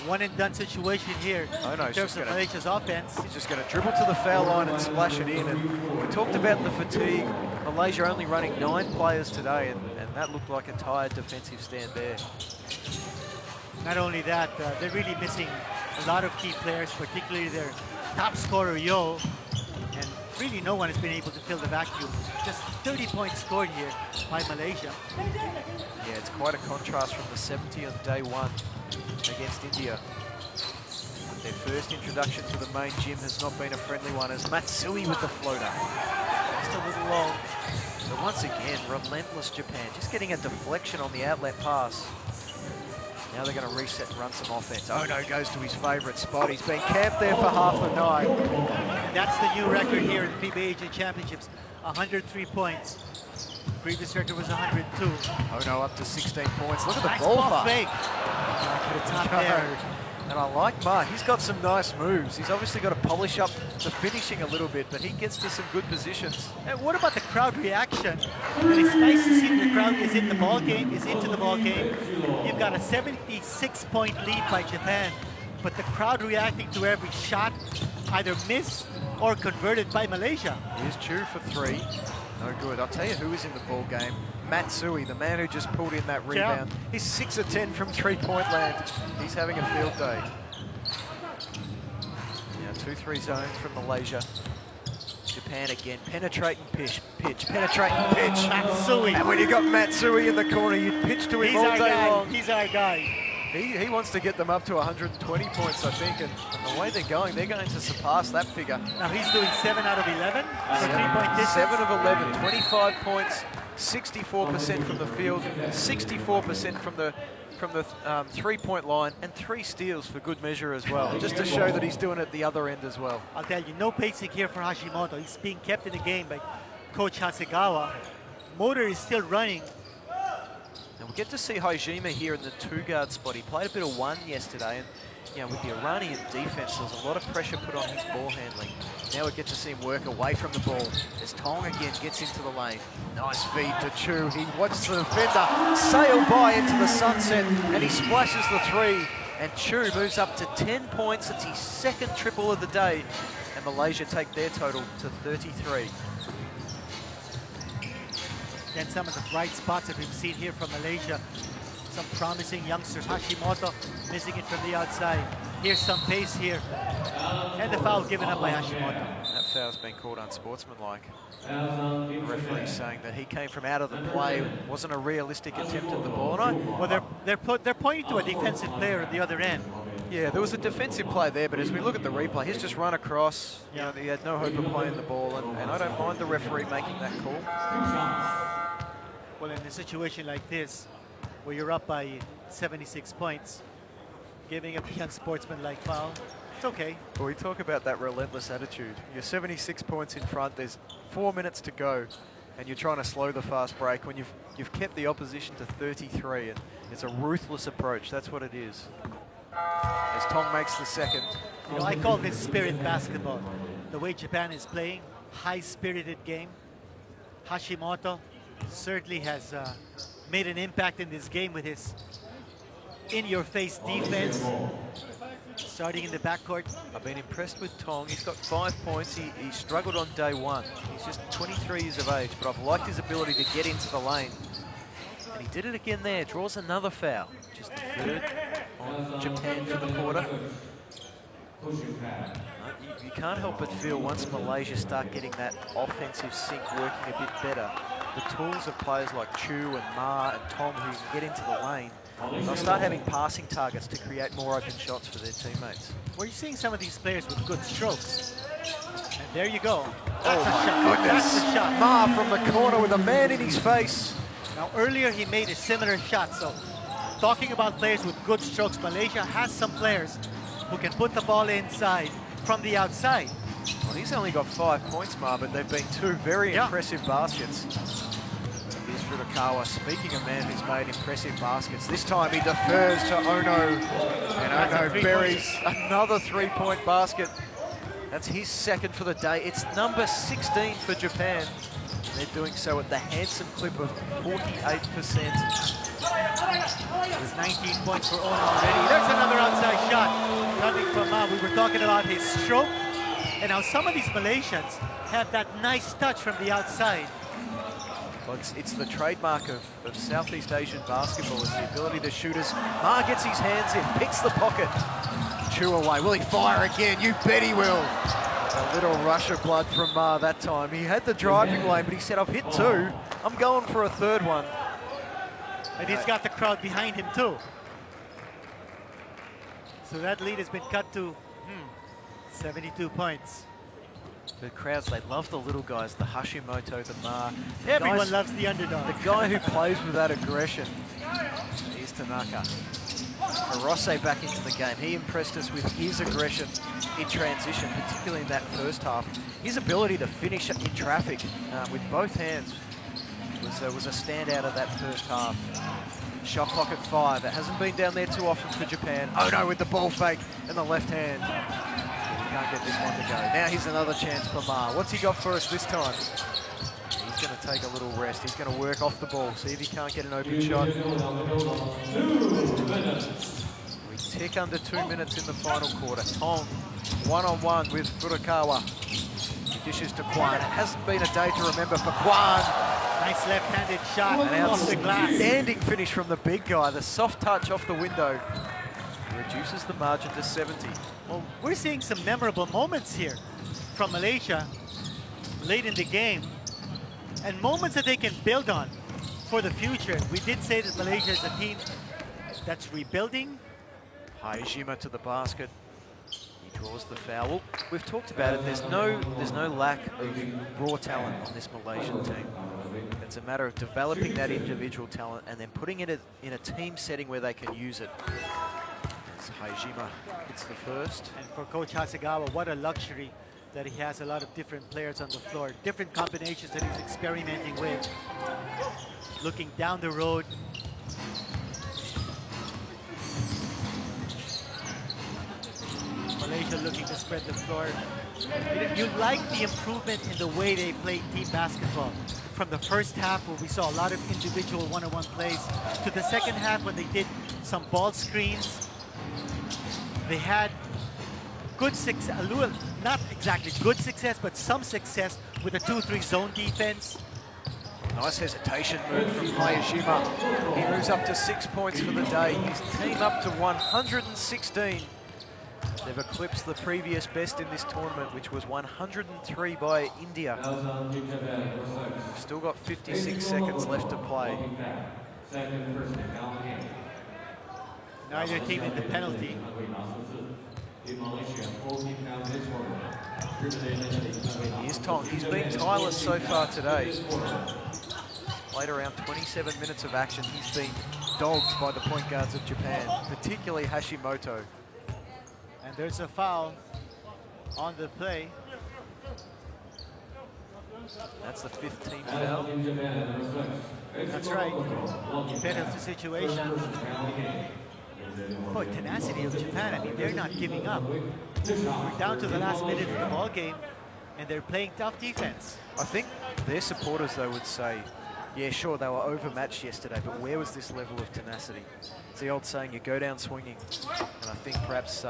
One and done situation here Oh, no, in he's terms just of gonna- Malaysia's offense. He's just going to dribble to the foul line and splash it in. And we talked about the fatigue. Malaysia only running 9 players today, and that looked like a tired defensive stand there. Not only that, they're really missing a lot of key players, particularly their top scorer, Yo. And really no one has been able to fill the vacuum. Just 30 points scored here by Malaysia. Yeah, it's quite a contrast from the 70 on day 1 against India. Their first introduction to the main gym has not been a friendly one, as Matsui with the floater. Just a little long. But once again, relentless Japan, just getting a deflection on the outlet pass. Now they're going to reset and run some offense. Ono goes to his favourite spot. He's been camped there for half the night. And that's the new record here in FIBA Asian Championships, 103 points. Previous record was 102. Ono up to 16 points. Look at the Nice ball ball fake. fake. To the top there. And I like Ma. He's got some nice moves. He's obviously got to polish up the finishing a little bit, but he gets to some good positions. And what about the crowd reaction? And it's nice to see the crowd is in the ball game, is into the ball game. You've got a 76-point lead by Japan, but the crowd reacting to every shot, either missed or converted by Malaysia. Here's Chu for 3. No good. I'll tell you who is in the ball game. Matsui, the man who just pulled in that rebound. He's 6 of 10 from 3-point land. He's having a field day. Now 2-3 zones from Malaysia. Japan again, penetrating pitch, penetrating pitch. Matsui. And when you got Matsui in the corner, you pitch to him He's all our day guy. long. He's our guy. He wants to get them up to 120 points, I think, and the way they're going to surpass that figure. Now he's doing 7 out of 11 for 3-point distance. 7 of 11, 25 points, 64% from the field, 64% from the 3-point line, and 3 steals for good measure as well, just to show that he's doing it at the other end as well. I'll tell you, no pacing here for Hashimoto. He's being kept in the game by Coach Hasegawa. Motor is still running. And we get to see Hajime here in the 2-guard spot. He played a bit of 1 yesterday, and you know, with the Iranian defense, there's a lot of pressure put on his ball handling. Now we get to see him work away from the ball as Tong again gets into the lane. Nice feed to Chu. He watches the defender sail by into the sunset, and he splashes the 3. And Chu moves up to 10 points. It's his 2nd triple of the day, and Malaysia take their total to 33. And some of the bright spots that we've seen here from Malaysia. Some promising youngsters. Hashimoto missing it from the outside. Here's some pace here. And the foul given up by Hashimoto. That foul's been called unsportsmanlike. The referee saying that he came from out of the play, wasn't a realistic attempt at the ball. And Well, they're pointing to a defensive player at the other end. yeah, there was a defensive play there, but as we look at the replay, he's just run across. You know, he had no hope of playing the ball, and I don't mind the referee making that call. Well, in a situation like this, where you're up by 76 points, giving up the unsportsmanlike foul, it's okay. Well, we talk about that relentless attitude. You're 76 points in front, there's 4 minutes to go, and you're trying to slow the fast break when you've kept the opposition to 33, and it's a ruthless approach. That's what it is. As Tong makes the 2nd. You know, I call this spirit basketball. The way Japan is playing, high-spirited game. Hashimoto certainly has made an impact in this game with his in-your-face defense. Starting in the backcourt. I've been impressed with Tong. He's got 5 points. He struggled on day one. He's just 23 years of age, but I've liked his ability to get into the lane. And he did it again there. Draws another foul. Just third on Japan for the quarter. You can't help but feel once Malaysia start getting that offensive sync working a bit better, the tools of players like Chu and Ma and Tom who can get into the lane, they'll start having passing targets to create more open shots for their teammates. Well, you're seeing some of these players with good strokes. And there you go. That's Oh a my shot. goodness. That's a shot. Ma from the corner with a man in his face. Now, earlier he made a similar shot. So, talking about players with good strokes, Malaysia has some players who can put the ball inside from the outside. Well, he's only got 5 points, Ma, but they've been 2 very impressive baskets. Here's Furukawa, speaking of man who's made impressive baskets. This time he defers to Ono, and Ono buries another 3-point basket. That's his second for the day. It's number 16 for Japan. They're doing so at the handsome clip of 48%. There's 19 points for Ono already. There's another outside shot coming from Ma. We were talking about his stroke and how some of these Malaysians have that nice touch from the outside. Well, it's the trademark of Southeast Asian basketball, is the ability to shoot as Ma gets his hands in, picks the pocket. Chu away. Will he fire again? You bet he will. A little rush of blood from Ma that time. He had the driving lane, but he said, I've hit 2. I'm going for a third one. And he's got the crowd behind him too. So that lead has been cut to 72 points. The crowds, they love the little guys, the Hashimoto, the Ma. Everyone loves the underdog. The guy who plays with that aggression is Tanaka. Hirose back into the game. He impressed us with his aggression in transition, particularly in that first half. His ability to finish in traffic with both hands was a standout of that first half. Shot pocket 5. It hasn't been down there too often for Japan. Oh no, with the ball fake and the left hand. He can't get this one to go. Now here's another chance for Ma. What's he got for us this time? He's going to take a little rest. He's going to work off the ball, see if he can't get an open shot. We tick under 2 minutes in the final quarter. Tong, one-on-one with Furukawa. He dishes to Kwan. It hasn't been a day to remember for Kwan. Nice left-handed shot An off the glass. outstanding finish from the big guy. The soft touch off the window reduces the margin to 70. Well, we're seeing some memorable moments here from Malaysia late in the game, and moments that they can build on for the future. We did say that Malaysia is a team that's rebuilding. Hayashima to the basket. He draws the foul. Well, we've talked about it. There's no lack of raw talent on this Malaysian team. It's a matter of developing that individual talent and then putting it in a team setting where they can use it. As Hayashima hits the first. And for Coach Hasegawa, what a luxury that he has a lot of different players on the floor, different combinations that he's experimenting with. Looking down the road. Malaysia looking to spread the floor. You like the improvement in the way they play team basketball. From the first half where we saw a lot of individual one-on-one plays to the second half when they did some ball screens. They had good success, not exactly good success, but some success with a 2-3 zone defense. Nice hesitation move from Hayashima. He moves up to 6 points for the day. His team up to 116. They've eclipsed the previous best in this tournament, which was 103 by India. Still got 56 seconds left to play. Neither team in the penalty. Here's Tong. He's been tireless so far today. Played around 27 minutes of action. He's been dogged by the point guards of Japan, particularly Hashimoto. And there's a foul on the play. That's the 5th team foul. That's right. Penalty situation. Boy, tenacity of Japan. I mean, they're not giving up. We're down to the last minute of the ball game, and they're playing tough defense. I think their supporters, though, would say Yeah, sure, they were overmatched yesterday, but where was this level of tenacity? It's the old saying, you go down swinging. And I think perhaps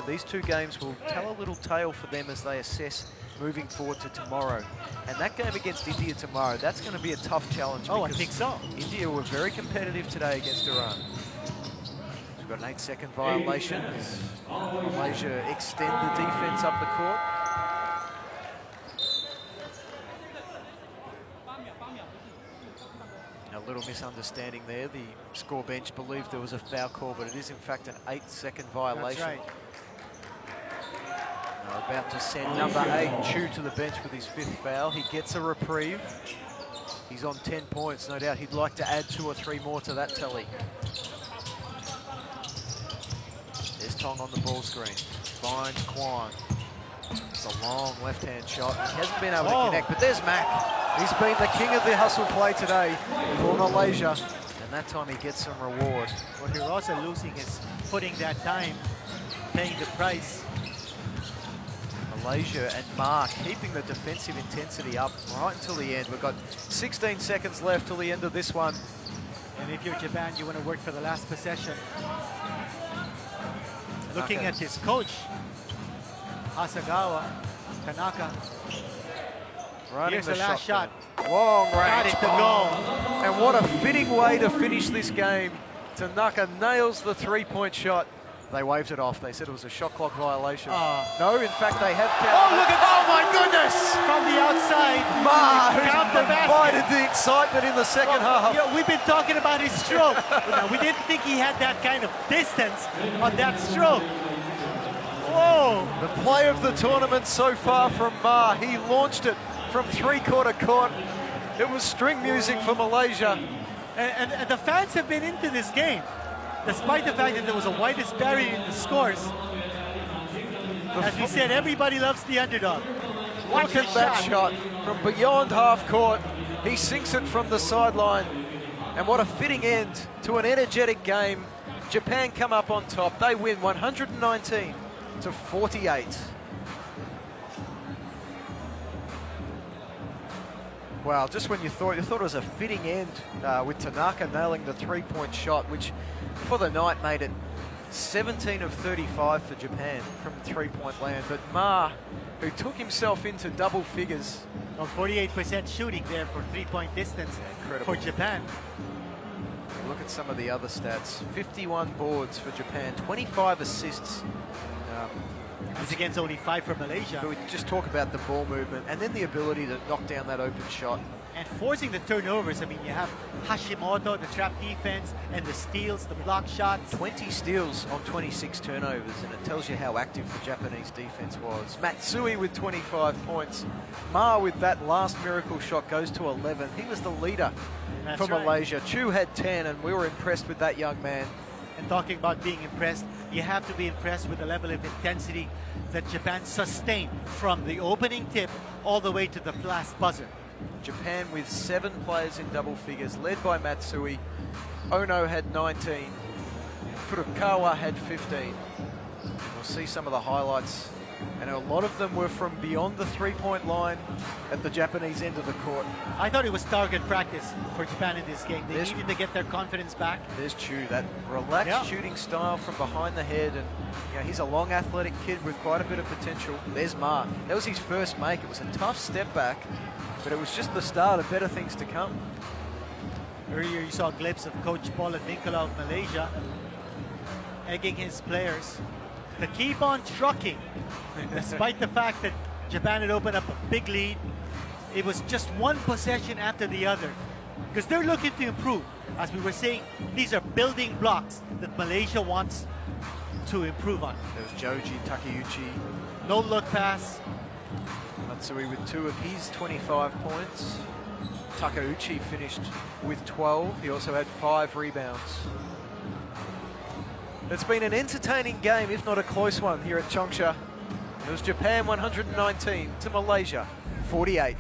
these two games will tell a little tale for them as they assess moving forward to tomorrow. And that game against India tomorrow, that's going to be a tough challenge. Oh, I think so. India were very competitive today against Iran. We've got an 8-second violation as Malaysia extend the defense up the court. A little misunderstanding there. The score bench believed there was a foul call, but it is in fact an 8-second violation. That's right. They're about to send number 8, Chu, to the bench with his 5th foul. He gets a reprieve. He's on 10 points. No doubt he'd like to add 2 or 3 more to that tally. There's Tong on the ball screen. Finds Kwon. It's a long left-hand shot. He hasn't been able to connect, but there's Mac. He's been the king of the hustle play today for Malaysia, and that time he gets some reward. What you're also losing is putting that time, paying the price. Malaysia and Ma keeping the defensive intensity up right until the end. We've got 16 seconds left till the end of this one. And if you're Japan, you want to work for the last possession. Looking at his coach, Hasagawa, Tanaka. Here's the last shot. Long range. Got it to go. And what a fitting way to finish this game. Tanaka nails the 3-point shot. They waved it off. They said it was a shot clock violation. No, in fact, they have counted. Oh, look at that. Oh, my goodness. From the outside. Ma, Count the who's basket. provided the excitement in the second half. You know, we've been talking about his stroke. We didn't think he had that kind of distance on that stroke. Whoa. The play of the tournament so far from Ma. He launched it from 3-quarter court. It was string music for Malaysia. And the fans have been into this game, despite the fact that there was a wide disparity in the scores. As we said, everybody loves the underdog. Look at that shot from beyond half court. He sinks it from the sideline. And what a fitting end to an energetic game. Japan come up on top. They win 119 to 48. Wow, just when you thought it was a fitting end with Tanaka nailing the 3-point shot, which for the night made it 17 of 35 for Japan from 3-point land. But Ma, who took himself into double figures. 48% shooting there for 3-point distance. Incredible. For Japan. Look at some of the other stats. 51 boards for Japan, 25 assists. It's against only 5 for Malaysia. But we just talk about the ball movement and then the ability to knock down that open shot. And forcing the turnovers. I mean, you have Hashimoto, the trap defense, and the steals, the block shots. 20 steals on 26 turnovers, and it tells you how active the Japanese defense was. Matsui with 25 points. Ma with that last miracle shot goes to 11. He was the leader for Malaysia. Chu had 10, and we were impressed with that young man. And talking about being impressed, you have to be impressed with the level of intensity that Japan sustained from the opening tip all the way to the last buzzer. Japan with 7 players in double figures, led by Matsui. Ono had 19. Furukawa had 15. We'll see some of the highlights. And a lot of them were from beyond the 3-point line at the Japanese end of the court. I thought it was target practice for Japan in this game. They needed to get their confidence back. There's Chu, that relaxed shooting style from behind the head. And you know, he's a long athletic kid with quite a bit of potential. There's Ma. That was his first make. It was a tough step back, but it was just the start of better things to come. Earlier you saw a glimpse of Coach Paul Advincula of Malaysia egging his players to keep on trucking. Despite the fact that Japan had opened up a big lead, it was just one possession after the other. Because they're looking to improve. As we were saying, these are building blocks that Malaysia wants to improve on. There was Joji Takeuchi. No look pass. Matsui with 2 of his 25 points. Takeuchi finished with 12. He also had 5 rebounds. It's been an entertaining game, if not a close one, here at Changsha. It was Japan 119 to Malaysia 48.